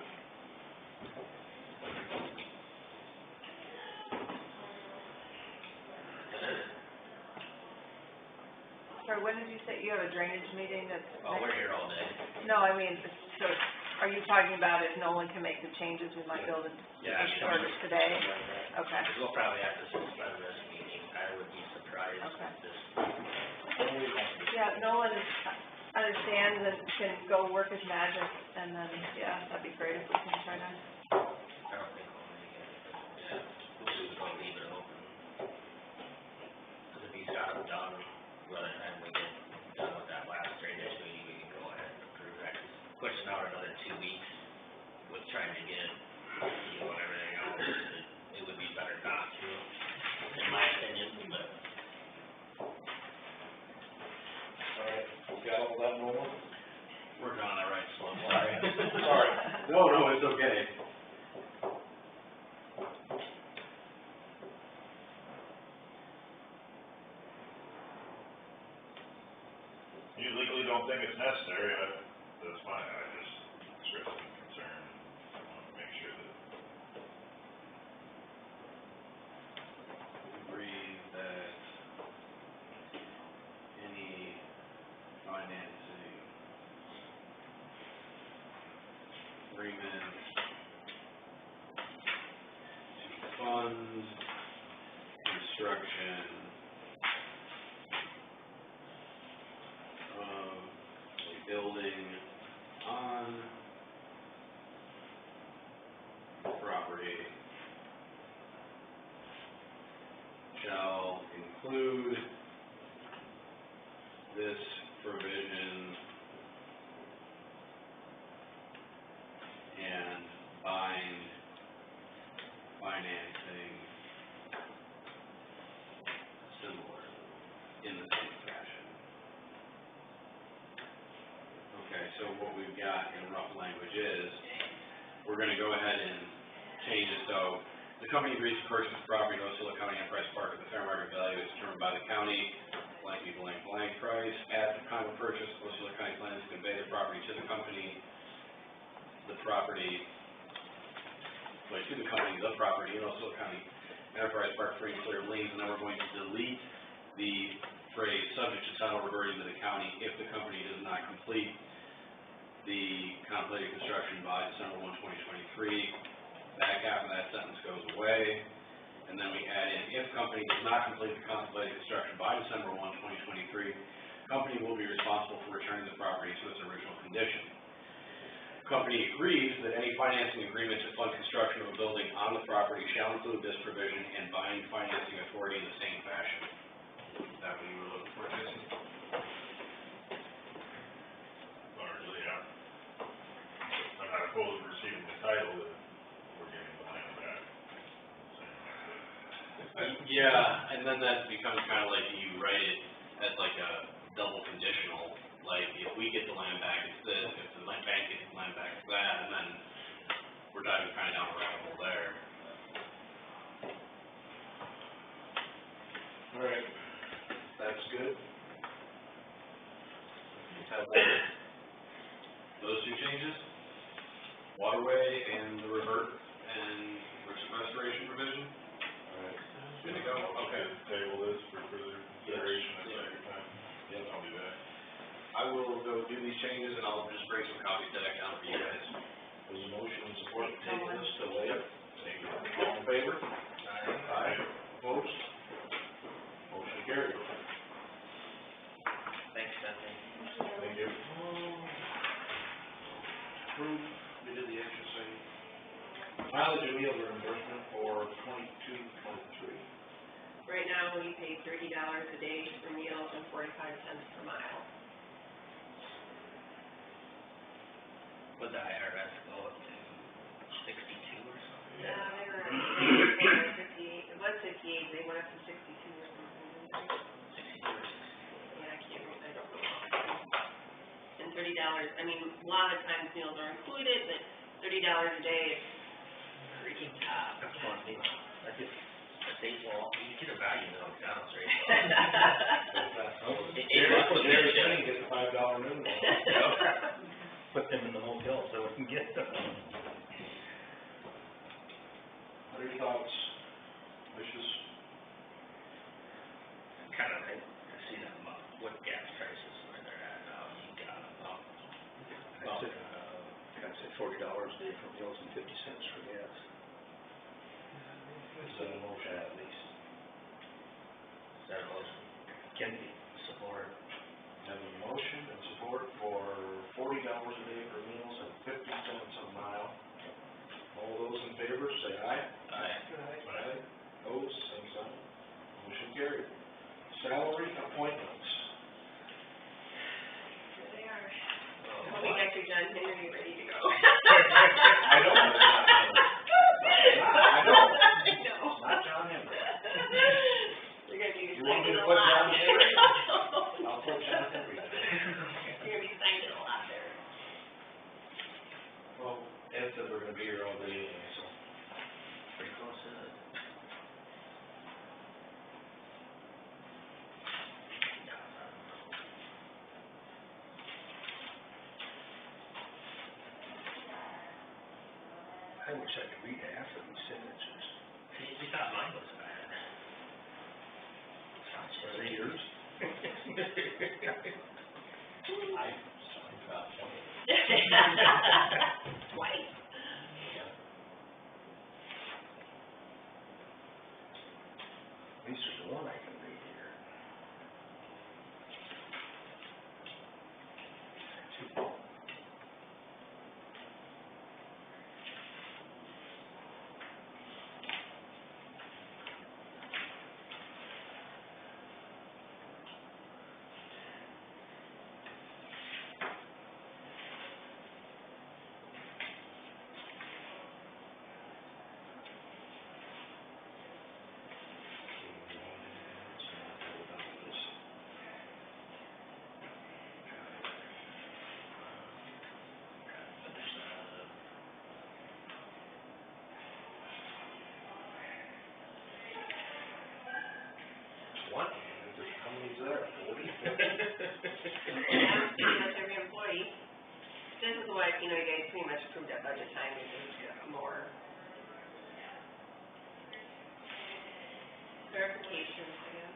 Speaker 8: Sorry, when did you say you have a drainage meeting that's?
Speaker 3: Oh, we're here all day.
Speaker 8: No, I mean, so are you talking about if Nolan can make the changes, we might be able to
Speaker 3: Yeah,
Speaker 8: start it today? Okay,
Speaker 3: We'll probably have to suspend this meeting. I would be surprised
Speaker 8: Okay.
Speaker 3: if this.
Speaker 8: yeah, Nolan understands and can go work his magic, and then, yeah, that'd be great if we can try to.
Speaker 3: I don't think we'll make it. Yeah, we'll just go leave it open. Cause if he's got them done, by the time we get done with that last drainage meeting, we can go ahead and approve that. 'Cause pushing out another 2 weeks with trying to get, and everything else, it would be better not to, in my opinion, but.
Speaker 1: All right, we got all that, Nolan?
Speaker 9: Working on that right slow.
Speaker 1: Sorry.
Speaker 9: No, it's okay.
Speaker 5: You legally don't think it's necessary, that's fine, I just expressed some concern, I want to make sure that.
Speaker 9: Agree that any financing agreement to fund construction of a building on property shall include this provision and bind financing similar in the same fashion. Okay, so what we've got in rough language is, we're gonna go ahead and change it so the company agrees to purchase the property in Osceola County Enterprise Park at the fair market value as determined by the county, blank price. At the time of purchase, Osceola County plans to convey the property to the company, the property in Osceola County Enterprise Park free and clear of liens, and then we're going to delete the phrase subject to title reverting to the county if the company does not complete the contemplated construction by December 1, 2023. Back half of that sentence goes away, and then we add in, if company does not complete the contemplated construction by December 1, 2023, company will be responsible for returning the property to its original condition. Company agrees that any financing agreement to fund construction of a building on the property shall include this provision and bind financing authority in the same fashion. Is that what you were looking for, Jason?
Speaker 5: Largely, yeah. I'm not opposed to receiving the title, but we're getting behind that.
Speaker 9: Yeah, and then that becomes kind of like you write it as like a double conditional, like if we get the land back, it's this, if the land bank gets the land back, it's that, and then we're diving kind of down a rabbit hole there.
Speaker 1: All right, that's good.
Speaker 4: Let's have those two changes, waterway and the revert and restoration provision.
Speaker 1: All right.
Speaker 4: Good to go, okay.
Speaker 5: Table this for further consideration at a later time.
Speaker 4: Yep.
Speaker 5: I'll do that.
Speaker 4: I will go do these changes and I'll just bring some copies back down for you guys.
Speaker 1: There's a motion and support to table this to later. All in favor? Aye. Opposed? Motion carried.
Speaker 3: Thanks, Stephanie.
Speaker 5: Thank you.
Speaker 1: Approved, we did the exercise. Mileage and meal reimbursement for 22-23.
Speaker 2: Right now, we pay $30 a day for meals and 45 cents per mile.
Speaker 3: Would the IRS go up to 62 or something?
Speaker 2: Yeah, they were at 58, it was 58, they went up to 62 or something.
Speaker 3: 62 or 60?
Speaker 2: Yeah, I can't remember, I don't know. And $30, I mean, a lot of times meals are included, but $30 a day is pretty tough.
Speaker 3: That's funny. I just, I think, well, you get a value in McDonald's, right?
Speaker 1: Jerry King gets a $5 noodle.
Speaker 7: Put them in the motel so we can get them.
Speaker 1: What are your thoughts, wishes?
Speaker 3: Kind of, I see that with gas prices where they're at now, you got about,
Speaker 7: I'd say $40 a day for meals and 50 cents for gas.
Speaker 1: Is that a motion at least?
Speaker 3: is that a motion?
Speaker 7: Can be.
Speaker 3: Support.
Speaker 1: Have a motion and support for $40 a day for meals and 50 cents a mile. All those in favor, say aye.
Speaker 3: Aye.
Speaker 1: Aye. Opposed, same sign. Motion carried. Salary appointments.
Speaker 2: Here they are. I'll be back to John Henry, ready to go.
Speaker 1: I know it's not Henry. I know.
Speaker 2: I know.
Speaker 1: Not John Henry.
Speaker 2: You're gonna be
Speaker 1: You want me
Speaker 2: signing
Speaker 1: to
Speaker 2: a
Speaker 1: put
Speaker 2: lot.
Speaker 1: John Henry? I'll put John Henry.
Speaker 2: You're gonna be signing a lot there.
Speaker 1: Well, Ed said we're gonna be here all day anyway, so.
Speaker 3: Pretty close to it.
Speaker 7: I wish I could read half of these signatures.
Speaker 3: You thought mine was bad.
Speaker 7: Are they yours?
Speaker 4: I signed about 20.
Speaker 2: Twice.
Speaker 7: At least there's one I can read here. Two.
Speaker 1: What? There's how many's there? 40, 50?
Speaker 2: Yeah, pretty much every employee. This is what, you guys pretty much approved at budget time, we just got more verifications, I guess.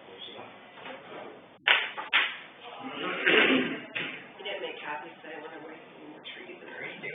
Speaker 1: Close enough.
Speaker 2: We didn't make copies, so I went away from more trees than I do.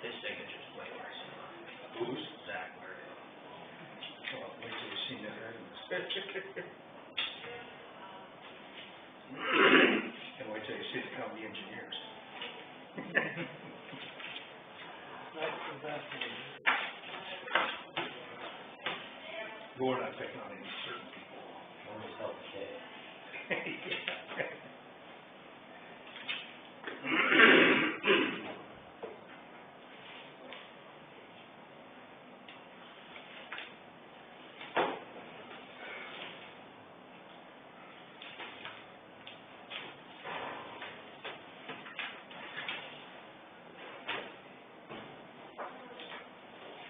Speaker 3: His signature's way worse than mine.
Speaker 7: Who's?
Speaker 3: Zach Martin.
Speaker 7: Well, wait till you see that. And wait till you see the county engineers. We're not picking on any certain people.
Speaker 4: Almost helped today.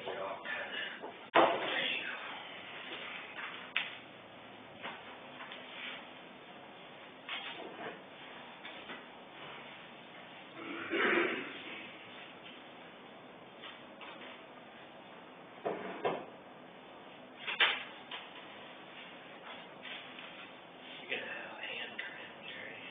Speaker 3: We're all kinda. You're gonna have a hand cramp, Jerry.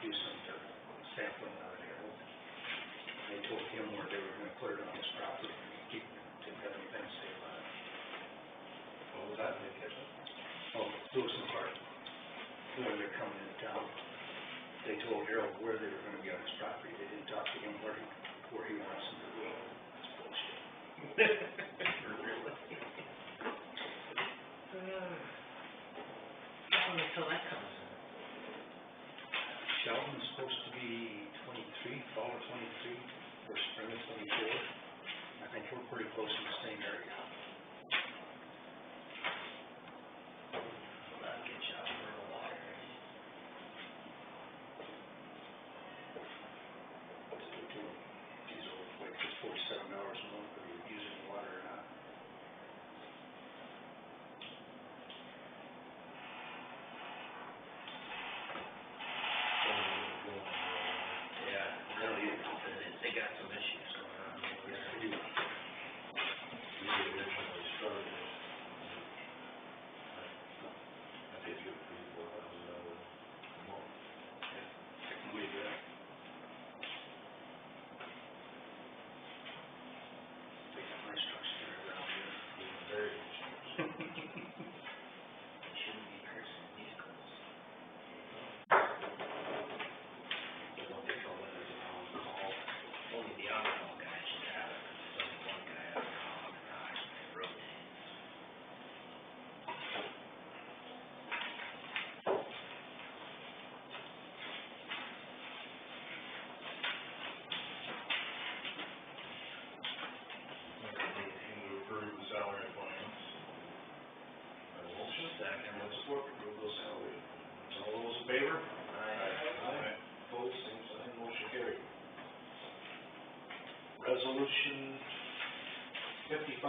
Speaker 7: Do some sampling out there. They told him where they were gonna put it on his property, and he didn't have anything to say about it.
Speaker 1: What was that, did you catch it?
Speaker 7: Oh, Lewis and Clark, where they're coming into town, they told Harold where they were gonna be on his property, they didn't talk to him where he wants them to go. That's bullshit.
Speaker 1: Until that comes in.
Speaker 7: Sheldon's supposed to be 23, fall of 23, or spring of 24. I think we're pretty close in the same area.
Speaker 3: Will that get you out for the water?
Speaker 7: He's over, like, just 47 hours a month, whether you're using water or not.
Speaker 3: Yeah, really, they got some issues going on over there.
Speaker 7: They do.
Speaker 1: We originally started, I think you $3,000-4,000 a month.
Speaker 7: I can believe that. They got my structure around here.
Speaker 1: Very expensive.
Speaker 3: Shouldn't be cursing vehicles.
Speaker 1: They don't get all that as a town call.
Speaker 3: Only the on-call guy should have it, because there's only one guy on call all the time, it rotates.
Speaker 5: Motion to approve the salary appointments.
Speaker 1: A motion, second, and support to approve those salary. All those in favor? Aye. Opposed, same sign, motion carried. Resolution 55-2122.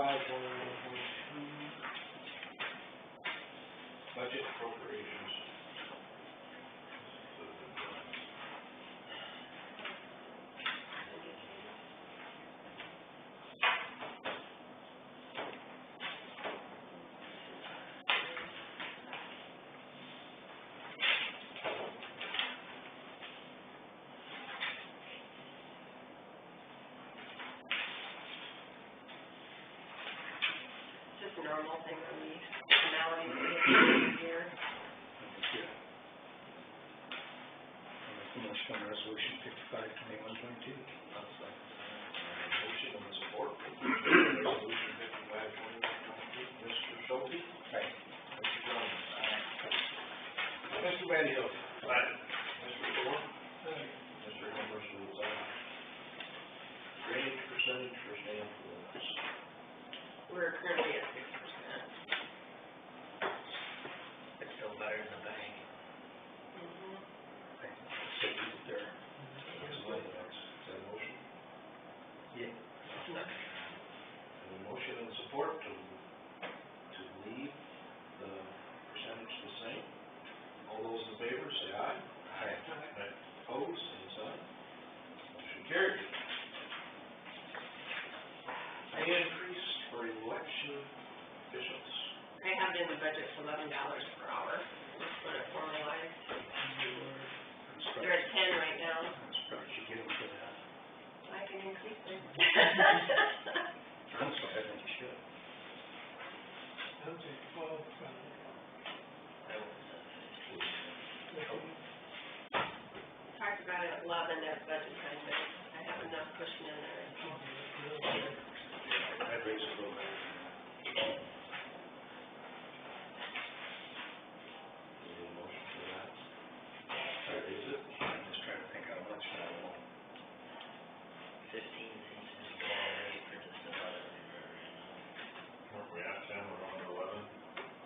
Speaker 1: Budget appropriations.
Speaker 2: normal thing that we, formality that we have to do every year.
Speaker 7: Yeah. I'll make a motion on resolution 55-21-22.
Speaker 1: Motion and support for resolution 55-21-22. Mr. Schulte?
Speaker 7: Aye.
Speaker 1: Mr. Jones? Mr. Van Hill? Aye. Mr. Thor? Mr. Henderson votes aye. Drainage percentage for Stanford.
Speaker 2: We're currently at 6%.
Speaker 3: It's still better than the bank.
Speaker 2: Mm-hmm.
Speaker 7: So keep it there.
Speaker 1: Is that a motion?
Speaker 7: Yeah.
Speaker 2: No.
Speaker 1: And a motion and support to leave the percentage the same. All those in favor, say aye.
Speaker 7: Aye.
Speaker 1: Opposed, same sign. Motion carried. Pay increase for election officials.
Speaker 2: I have it in the budget for $11 per hour, just when it formalized. They're at 10 right now.
Speaker 7: Probably should get him for that.
Speaker 2: I can increase it.
Speaker 7: Honestly, I think you should.
Speaker 2: Talked about it at 11 at budget time, but I have enough cushion in there.
Speaker 7: I'd raise it a little bit.
Speaker 1: Need a motion for that? Or is it?
Speaker 7: I'm just trying to think how much I don't know.
Speaker 3: 15 seems to be going rate for just about everywhere right now.
Speaker 5: Weren't we at 10, we're on to 11?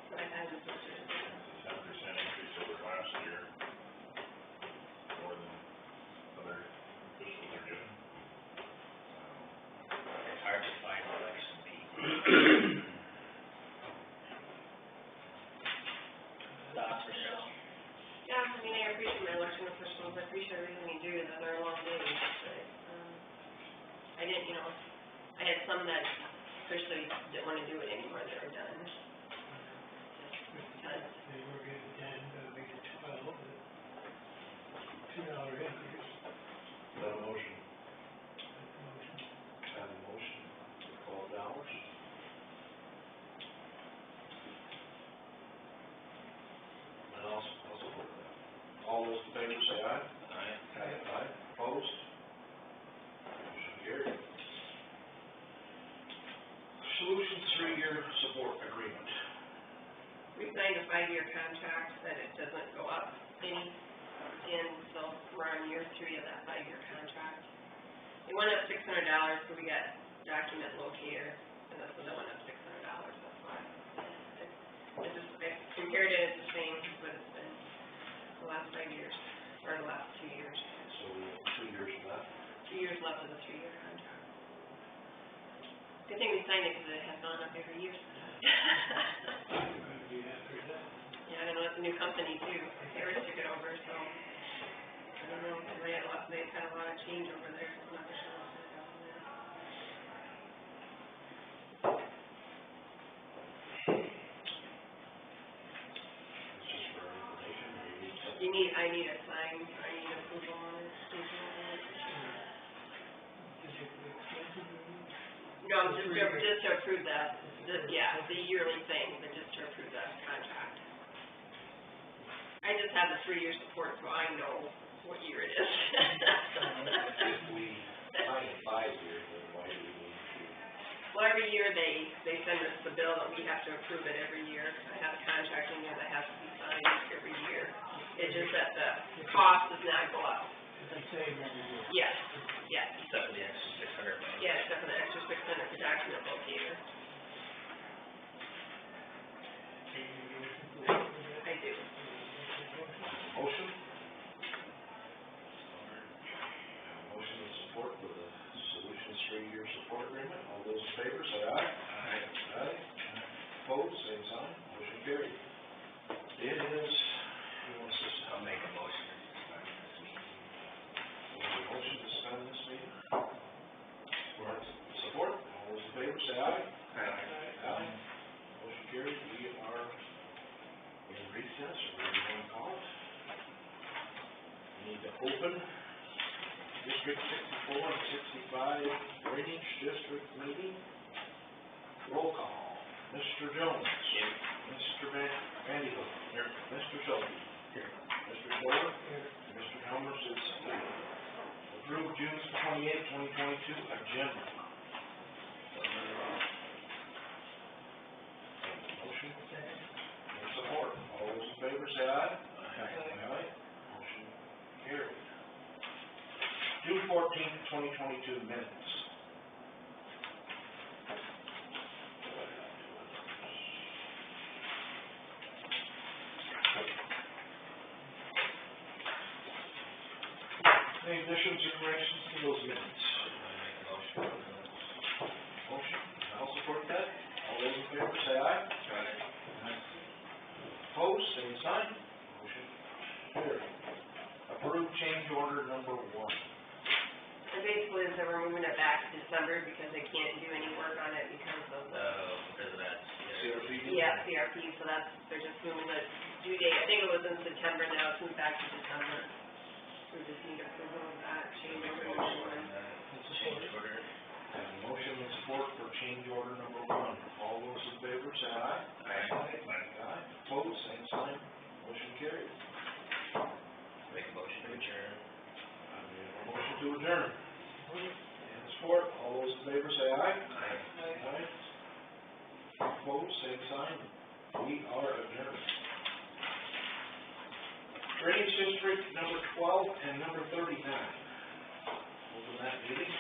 Speaker 2: So I had the budget.
Speaker 5: It's a 10% increase over last year. More than other officials are getting.
Speaker 3: It's hard to find election people. Thoughts, Michelle?
Speaker 2: Yeah, I mean, I appreciate my election officials, I appreciate everything you do, that they're long days, but, I didn't, you know, I had some that officially didn't wanna do it anymore, they were done. Because
Speaker 6: They were getting 10, make it 12, $2 increase.
Speaker 1: Is that a motion? Have a motion for $12. And I'll support that. All those in favor say aye.
Speaker 3: Aye.
Speaker 1: Aye. Opposed? Motion carried. Solutions 3-year support agreement.
Speaker 2: we signed a 5-year contract that it doesn't go up any, and so we're on year 3 of that 5-year contract. It went up $600, so we got document locator, and this one went up $600, that's why. It just, I compared it, it's the same, but it's been the last 5 years, or the last 2 years.
Speaker 1: So we have 2 years of that.
Speaker 2: 2 years left of the 3-year contract. Good thing we signed it, because it has gone up every year since. Yeah, I know, it's a new company too, Harris took it over, so, I don't know, they've had a lot of change over there, so I'm not sure what's gonna happen there.
Speaker 1: It's just for our information, or you need something?
Speaker 2: I need it signed, I need approval on it, No, just to approve that, yeah, the yearly thing, but just to approve that contract. I just have the 3-year support, so I know what year it is.
Speaker 1: If we sign a 5-year, then why do we need to?
Speaker 2: Well, every year they send us the bill, and we have to approve it every year. I have a contract in there that has to be signed every year. It's just that the cost does not go up.
Speaker 6: It's the same every year.
Speaker 2: Yes, yes,
Speaker 3: Except for the extra $600.
Speaker 2: yeah, except for the extra $600 for document locator. I do.
Speaker 1: Motion? Motion and support for the Solutions 3-year support agreement. All those in favor, say aye.
Speaker 3: Aye.
Speaker 1: Aye. Opposed, same sign. Motion carried. It is, who wants to,
Speaker 3: I'll make a motion to suspend this meeting.
Speaker 1: motion to suspend this meeting? Support? All those in favor, say aye. Aye. Motion carried. We are in recess, or whatever you want to call it. We need to open District 64 and 65 drainage district meeting. Roll call. Mr. Jones.
Speaker 3: Here.
Speaker 1: Mr. Vanderhook. Here. Mr. Shelby.
Speaker 7: Here.
Speaker 1: Mr. Shore. Here. Mr. Helmers is here. Approve June 28, 2022 agenda. Motion. And support. All those in favor say aye. Aye. Motion carried. June 14, 2022 minutes. Any additions or corrections to those minutes? Motion, I'll support that. All those in favor say aye. Opposed, same sign. Motion carried. Approve change order number 1.
Speaker 2: And basically, is that we're moving it back to December because they can't do any work on it because of the,
Speaker 3: Because of that.
Speaker 1: CRP?
Speaker 2: yeah, CRP, so that's, they're just moving the due date, I think it was in September, now it's moved back to December. We just need approval of that, change order number 1.
Speaker 3: Change order.
Speaker 1: And motion and support for change order number 1. All those in favor say aye. Aye. Opposed, same sign. Motion carried.
Speaker 3: Make a motion to adjourn.
Speaker 1: Motion to adjourn. And support. All those in favor say aye. Aye. Opposed, same sign. We are adjourned. Drainage District number 12 and number 39. Open that meeting.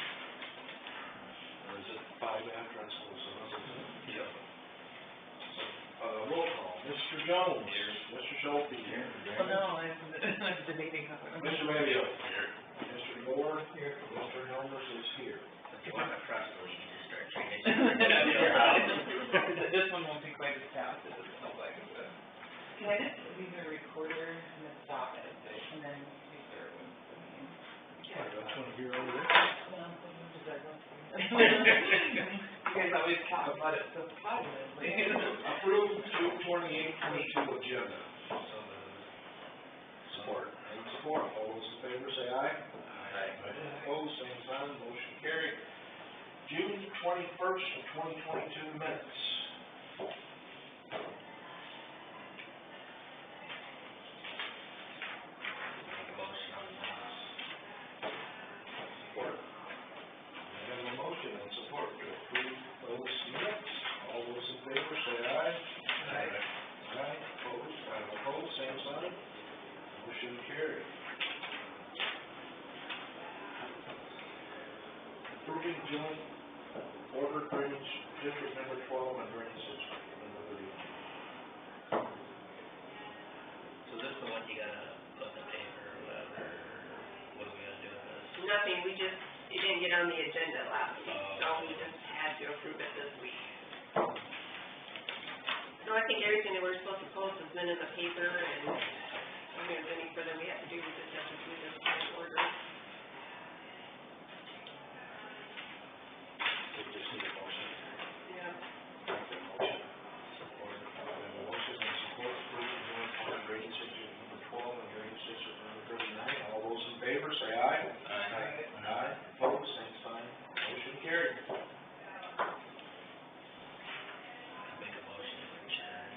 Speaker 1: Or is it 5 after I suppose so?
Speaker 3: Yep.
Speaker 1: Roll call. Mr. Jones. Here. Mr. Schulte. Here.
Speaker 10: Well, no, I'm debating.
Speaker 1: Mr. Mayhew. Here. Mr. Moore. Here. Mr. Helmers is here.
Speaker 3: If you want to trust those, you just start changing.
Speaker 10: This one won't be quite as fast as it sounds like it's been. Can I just leave a recorder and then stop it, and then restart when the meeting?
Speaker 1: That's one here over there.
Speaker 10: Does that go through? You guys always talk about it so positively.
Speaker 1: Approve June 28, 22 agenda. Support. And support. All those in favor say aye. Aye. Opposed, same sign. Motion carried. June 21st, 2022 minutes.
Speaker 3: Make a motion on that.
Speaker 1: Support. We have a motion and support to approve those minutes. All those in favor say aye.
Speaker 3: Aye.
Speaker 1: Aye. Opposed, same sign. Motion carried. Approving joint order drainage district number 12 and drainage district number 31.
Speaker 3: So this is the one you gotta put in the paper or whatever, what are we gonna do with this?
Speaker 2: Nothing, we just, it didn't get on the agenda last week, so
Speaker 3: Oh.
Speaker 2: we just had to approve it this week. So I think everything that we're supposed to post has been in the paper, and I don't think there's any further we have to do, we just have to do this in order.
Speaker 7: We just need a motion.
Speaker 2: Yeah.
Speaker 1: Motion. Support. We have a motion and support to approve joint order drainage district number 12 and drainage district number 39. All those in favor say aye.
Speaker 3: Aye.
Speaker 1: Aye. Opposed, same sign. Motion carried.
Speaker 3: Make a motion to adjourn.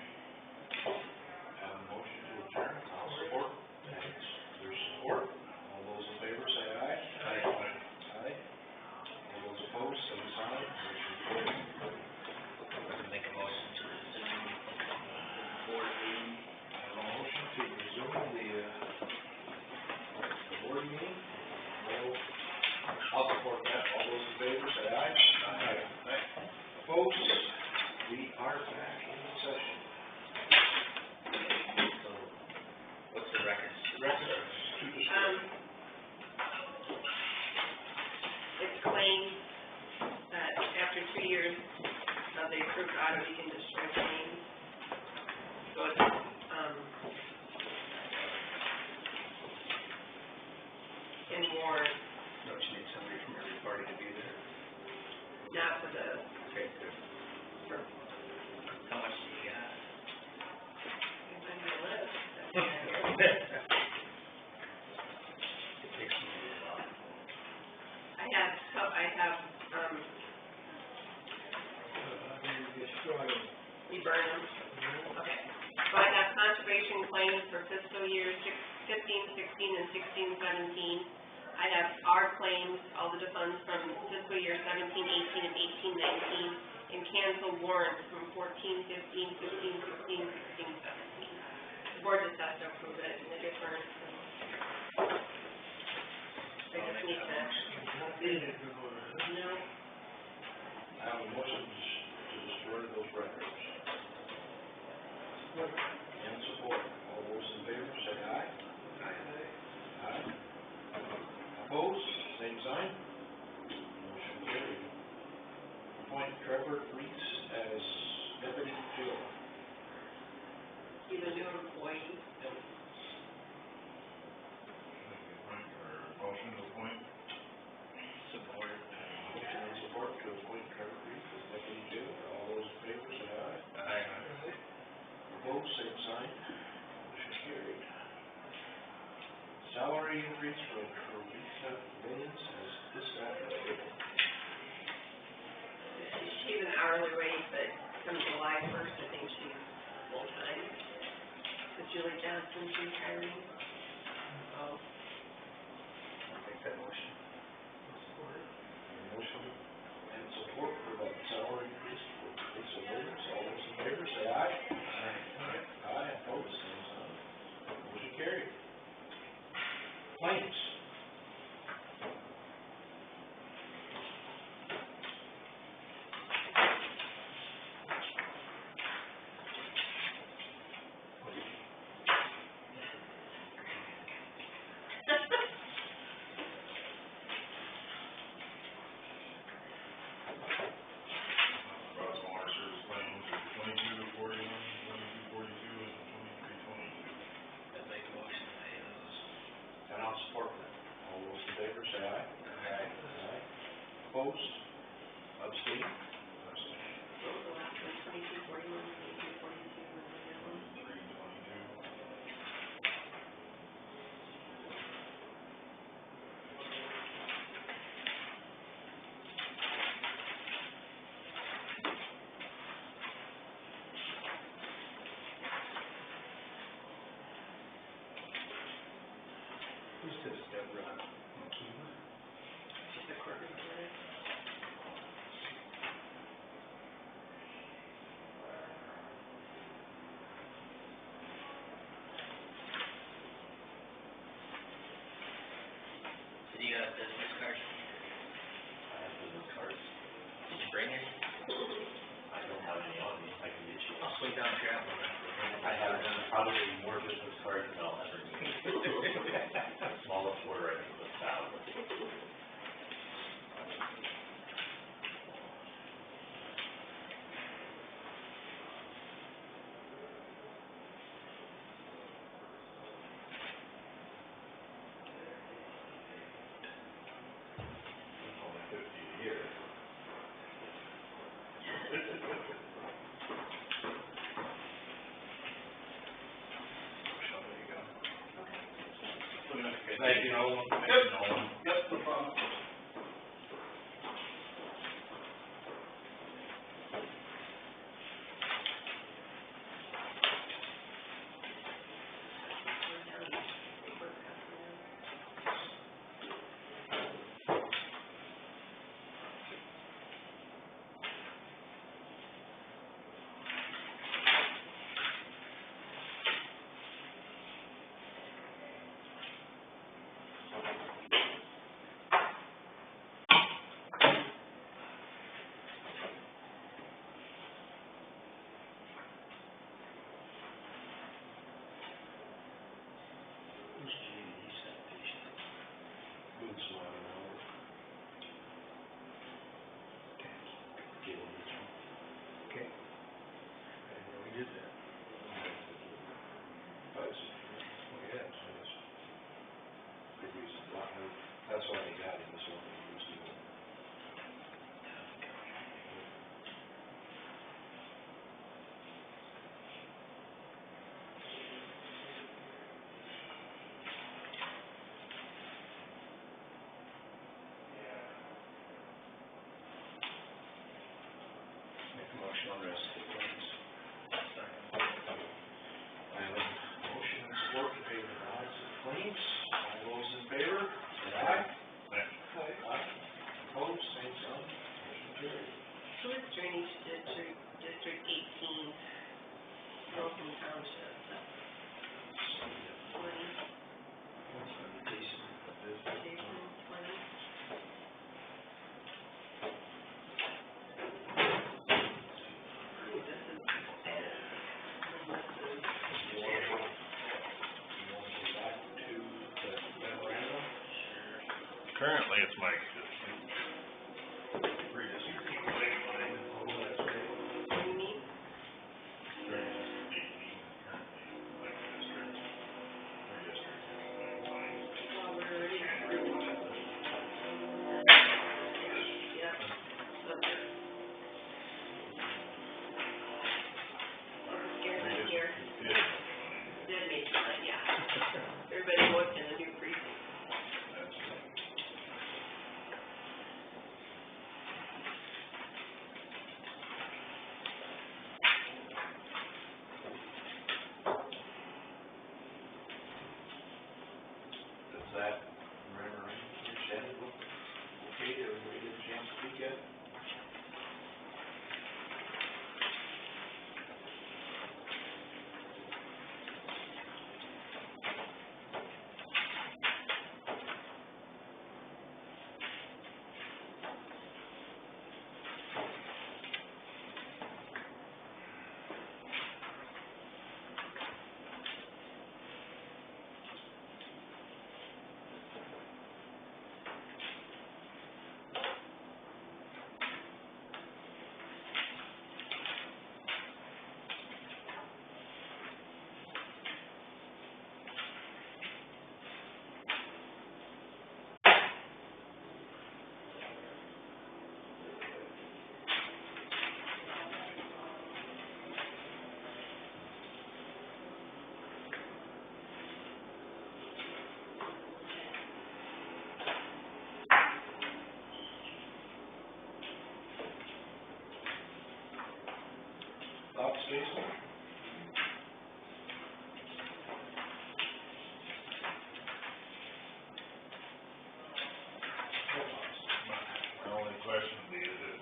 Speaker 1: Have a motion to adjourn. I'll support. Thanks. There's support. All those in favor say aye.
Speaker 3: Aye.
Speaker 1: Aye. All those opposed, same sign. Motion carried.
Speaker 3: Make a motion to resume board meeting.
Speaker 1: Have a motion to resume the board meeting. I'll support that. All those in favor say aye. Aye. Opposed? We are back in session.
Speaker 3: So, what's the records?
Speaker 1: Records to discuss.
Speaker 2: It's claims that after 2 years of the approved audit, we can destroy claims. So it's, in warrant,
Speaker 7: Don't you need somebody from every party to be there?
Speaker 2: not for the,
Speaker 7: Okay, good.
Speaker 2: for,
Speaker 3: How much do you got?
Speaker 2: it's on your list.
Speaker 7: It takes me a while.
Speaker 2: I have,
Speaker 10: Destroy
Speaker 2: claims for fiscal year 15, 16, and 16, 17. I have our claims, all the defunds from fiscal year 17, 18, and 18, 19, and cancel warrants from 14, 15, 15, 16, 16, 17. The board just has to approve it in the difference, so. I just need to, no,
Speaker 1: I have a motion to destroy those records. And support. All those in favor, say aye. Aye. Opposed, same sign. Motion carried. Appoint Trevor Reese as deputy jailer.
Speaker 2: he's a new employee.
Speaker 5: Motion to appoint.
Speaker 3: Support.
Speaker 1: Motion and support to appoint Trevor Reese as deputy jailer. All those in favor, say aye.
Speaker 3: Aye.
Speaker 1: Opposed, same sign. Motion carried. Salary increase for Teresa Williams as dispatcher.
Speaker 2: She's an hourly rate, but from July 1st, I think she's full-time. With Julie Johnson, she's hiring. Oh,
Speaker 7: I'll make that motion.
Speaker 1: Motion and support for that salary increase for Teresa Williams. All those in favor, say aye. Aye, opposed, same sign. Motion carried. Claims.
Speaker 5: Ross Water Service claims are 22 to 41, 22, 42, and 23, 22.
Speaker 3: I'd make a motion to pay those.
Speaker 1: And I'll support that. All those in favor, say aye. Aye. Opposed? Abstain?
Speaker 2: what was the last one? 22, 41, 22, 42, and the other one?
Speaker 5: 23, 22.
Speaker 7: Who's this, Deborah McKeever?
Speaker 2: She's a court reporter.
Speaker 3: So you got business cards?
Speaker 4: I have business cards.
Speaker 3: Did you bring any?
Speaker 4: I don't have any on me, I can get you.
Speaker 3: I'll swing down and grab one.
Speaker 4: I have probably more business cards than I'll ever need. The smallest order I think was 1,000.
Speaker 5: Only 50 a year.
Speaker 1: There you go.
Speaker 5: Thank you, Nolan. Yep. Nolan.
Speaker 1: Yep, no problem.
Speaker 7: Who's GE sanitation?
Speaker 1: Boots line out. Get on this one.
Speaker 7: Okay. I didn't know we did that. Oh, yeah.
Speaker 1: Could use a lot more. That's why they got him, this one, they used to.
Speaker 7: Make a motion on the rest of the claims.
Speaker 3: Second.
Speaker 2: township, that's 20, Jason, 20. Ooh, this is added. And this is
Speaker 5: Currently, it's Mike's
Speaker 2: what do you mean? Well, we're already approved. Yep, so there. Aaron's here, did make mine, yeah. Everybody looked in the new precinct.
Speaker 1: Does that, remember, Shannon, okay, everybody get a chance to speak yet? Thoughts, Jason?
Speaker 5: My only question would be, is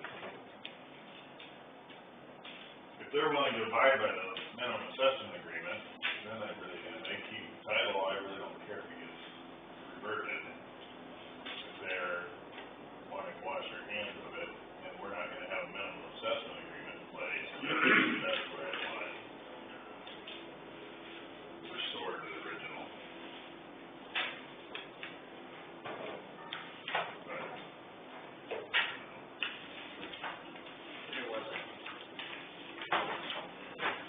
Speaker 5: if they're willing to abide by the minimum assessment agreement, then I really, and they keep title, I really don't care if it gets reverted. If they're wanting to wash their hands of it, and we're not gonna have a minimum assessment agreement in place, that's where I want it restored to the original. But,
Speaker 3: There wasn't.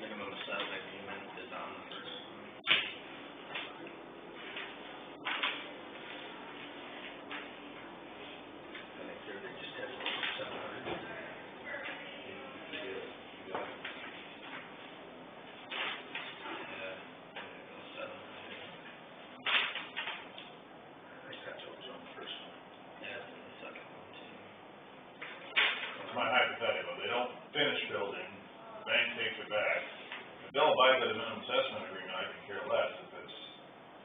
Speaker 3: Minimum settlement agreement is on the first one.
Speaker 7: I think they just had 700.
Speaker 3: Yeah, it goes 700.
Speaker 7: I think that's what was on the first one.
Speaker 3: Yeah, it's in the second one too.
Speaker 5: it's my hypothetical, they don't finish building, bank takes it back. If they'll abide by the minimum assessment agreement, I can care less if it's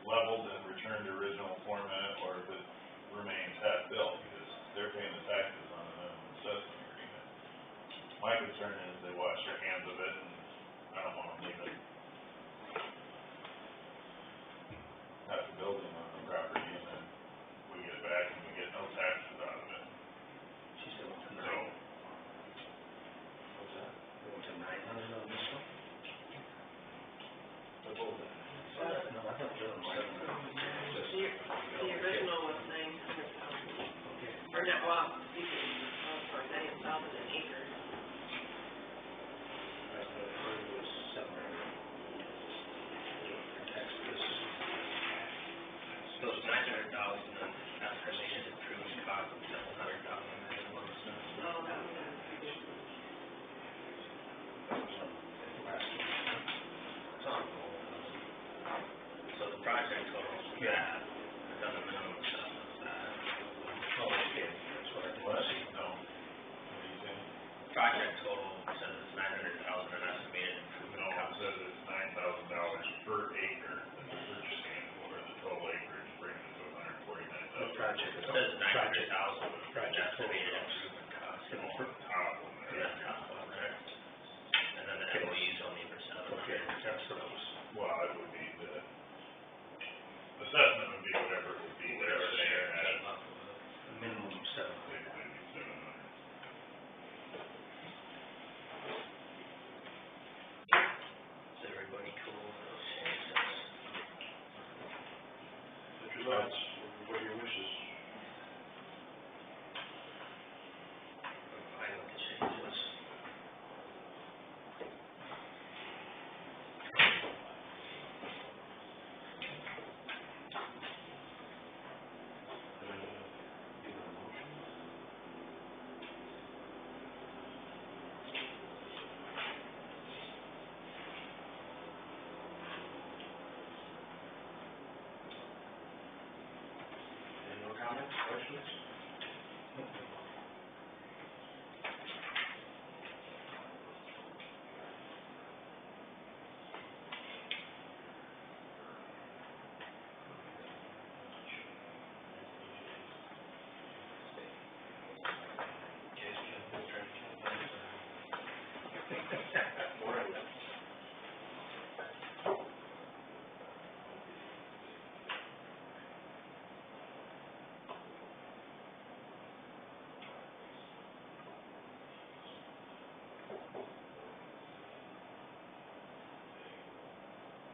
Speaker 5: leveled and returned to original format, or if it remains half-built, because they're paying the taxes on the minimum assessment agreement. My concern is they wash their hands of it, and I don't want them leaving half the building on the property, and then we get it back and we get no taxes out of it.
Speaker 7: She said went to
Speaker 5: So,
Speaker 7: 9.
Speaker 1: What's that?
Speaker 7: They went to 900 on this one?
Speaker 1: The vote.
Speaker 7: No, I thought they were 700.
Speaker 2: The original was 900,000,
Speaker 7: Okay.
Speaker 2: or not, well, excuse me, or 9,000 an acre.
Speaker 7: I thought it was 700. Tax this.
Speaker 3: So it's 900,000 and estimated approved cost of 700,000 minimum assessment.
Speaker 2: Oh, that was a previous one.
Speaker 7: That was on the last one.
Speaker 3: It's on hold. So the project total is that, and then the minimum assessment is that.
Speaker 7: Oh, okay, that's what I did.
Speaker 5: what? No. What do you think?
Speaker 3: Project total says it's 900,000 and estimated improvement
Speaker 5: No, it
Speaker 3: cost.
Speaker 5: says it's $9,000 per acre that they're purchasing, or the total acreage brings it to
Speaker 7: The
Speaker 5: $149,000.
Speaker 7: project.
Speaker 3: It says 900,000
Speaker 7: Project
Speaker 3: estimated
Speaker 7: total.
Speaker 3: improvement cost.
Speaker 5: On top of
Speaker 3: Yeah,
Speaker 5: that.
Speaker 3: top of it. And then the MOU's only for 700.
Speaker 7: Okay, that's what I
Speaker 3: everybody cool with those changes?
Speaker 1: Put your thoughts, what are your wishes?
Speaker 3: I'm fine with the changes.
Speaker 1: Give it a motion. Any more comments, questions?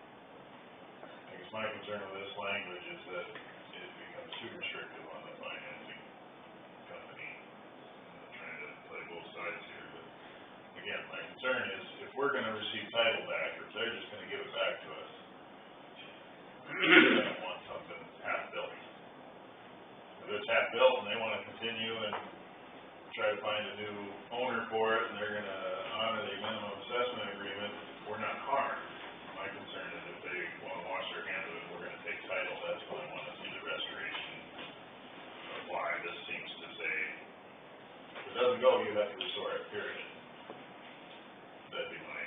Speaker 5: I guess my concern with this language is that it becomes too restrictive on the financing company. I'm trying to play both sides here, but again, my concern is if we're gonna receive title back, or if they're just gonna give it back to us, I don't want something half-built. If it's half-built and they wanna continue and try to find a new owner for it, and they're gonna honor the minimum assessment agreement, we're not harmed. My concern is if they wanna wash their hands of it, we're gonna take title, that's when I wanna see the restoration of why this seems to say, if it doesn't go, you have to restore it, period. That'd be my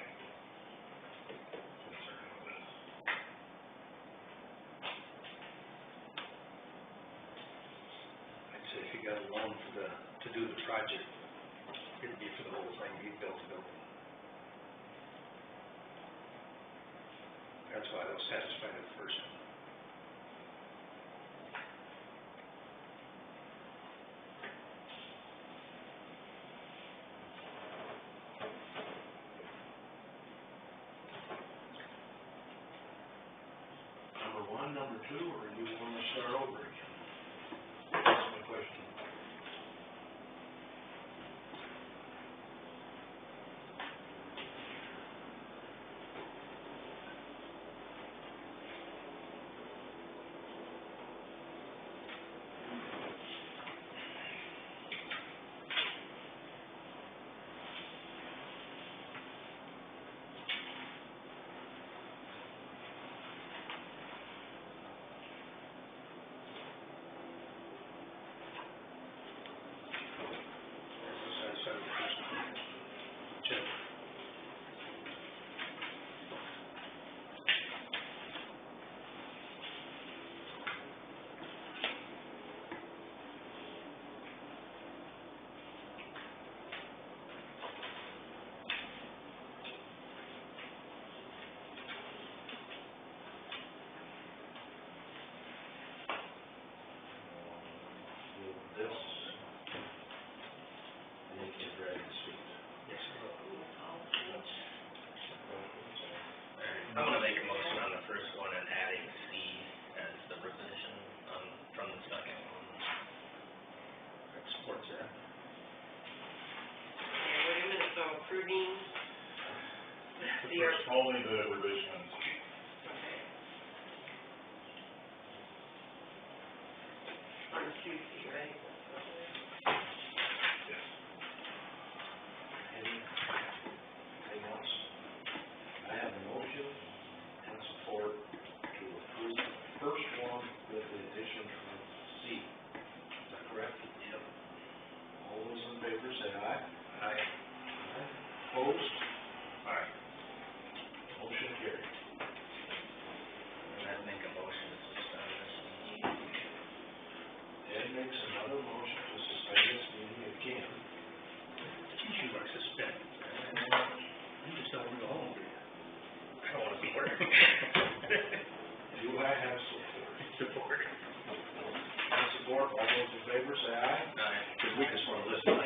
Speaker 5: concern with this.
Speaker 7: I'd say if you got a loan for to do the project, it'd be for the whole thing, you'd build the building. That's why I was satisfied at first.
Speaker 1: Number one, number two, or do you wanna start over again? That's my question.
Speaker 7: Satisfied with the first one. Check.
Speaker 1: This, I think you've read the sheet.
Speaker 7: Yes, sir.
Speaker 3: I'm gonna make a motion on the first one and adding C as the revision, from the second one.
Speaker 7: That supports that.
Speaker 2: Okay, wait a minute, so approving
Speaker 5: The
Speaker 2: the,
Speaker 5: first, only the revision on C.
Speaker 2: okay. On two C, right?
Speaker 5: Yes.
Speaker 1: Anything else? I have a motion and support to approve the first one with the addition of C. Is that correct?
Speaker 3: Yep.
Speaker 1: All those in favor say aye.
Speaker 3: Aye.
Speaker 1: Aye. Opposed?
Speaker 5: Aye.
Speaker 1: Motion carried.
Speaker 3: And I'd make a motion to suspend this meeting.
Speaker 1: Ed makes another motion to suspend this meeting again.
Speaker 7: She likes to spend. You just don't want to go home, do you?
Speaker 3: I don't wanna be working.
Speaker 1: Do I have support?
Speaker 7: Support.
Speaker 1: Support, all those in favor say aye.
Speaker 3: Aye.
Speaker 7: Because we just want to listen to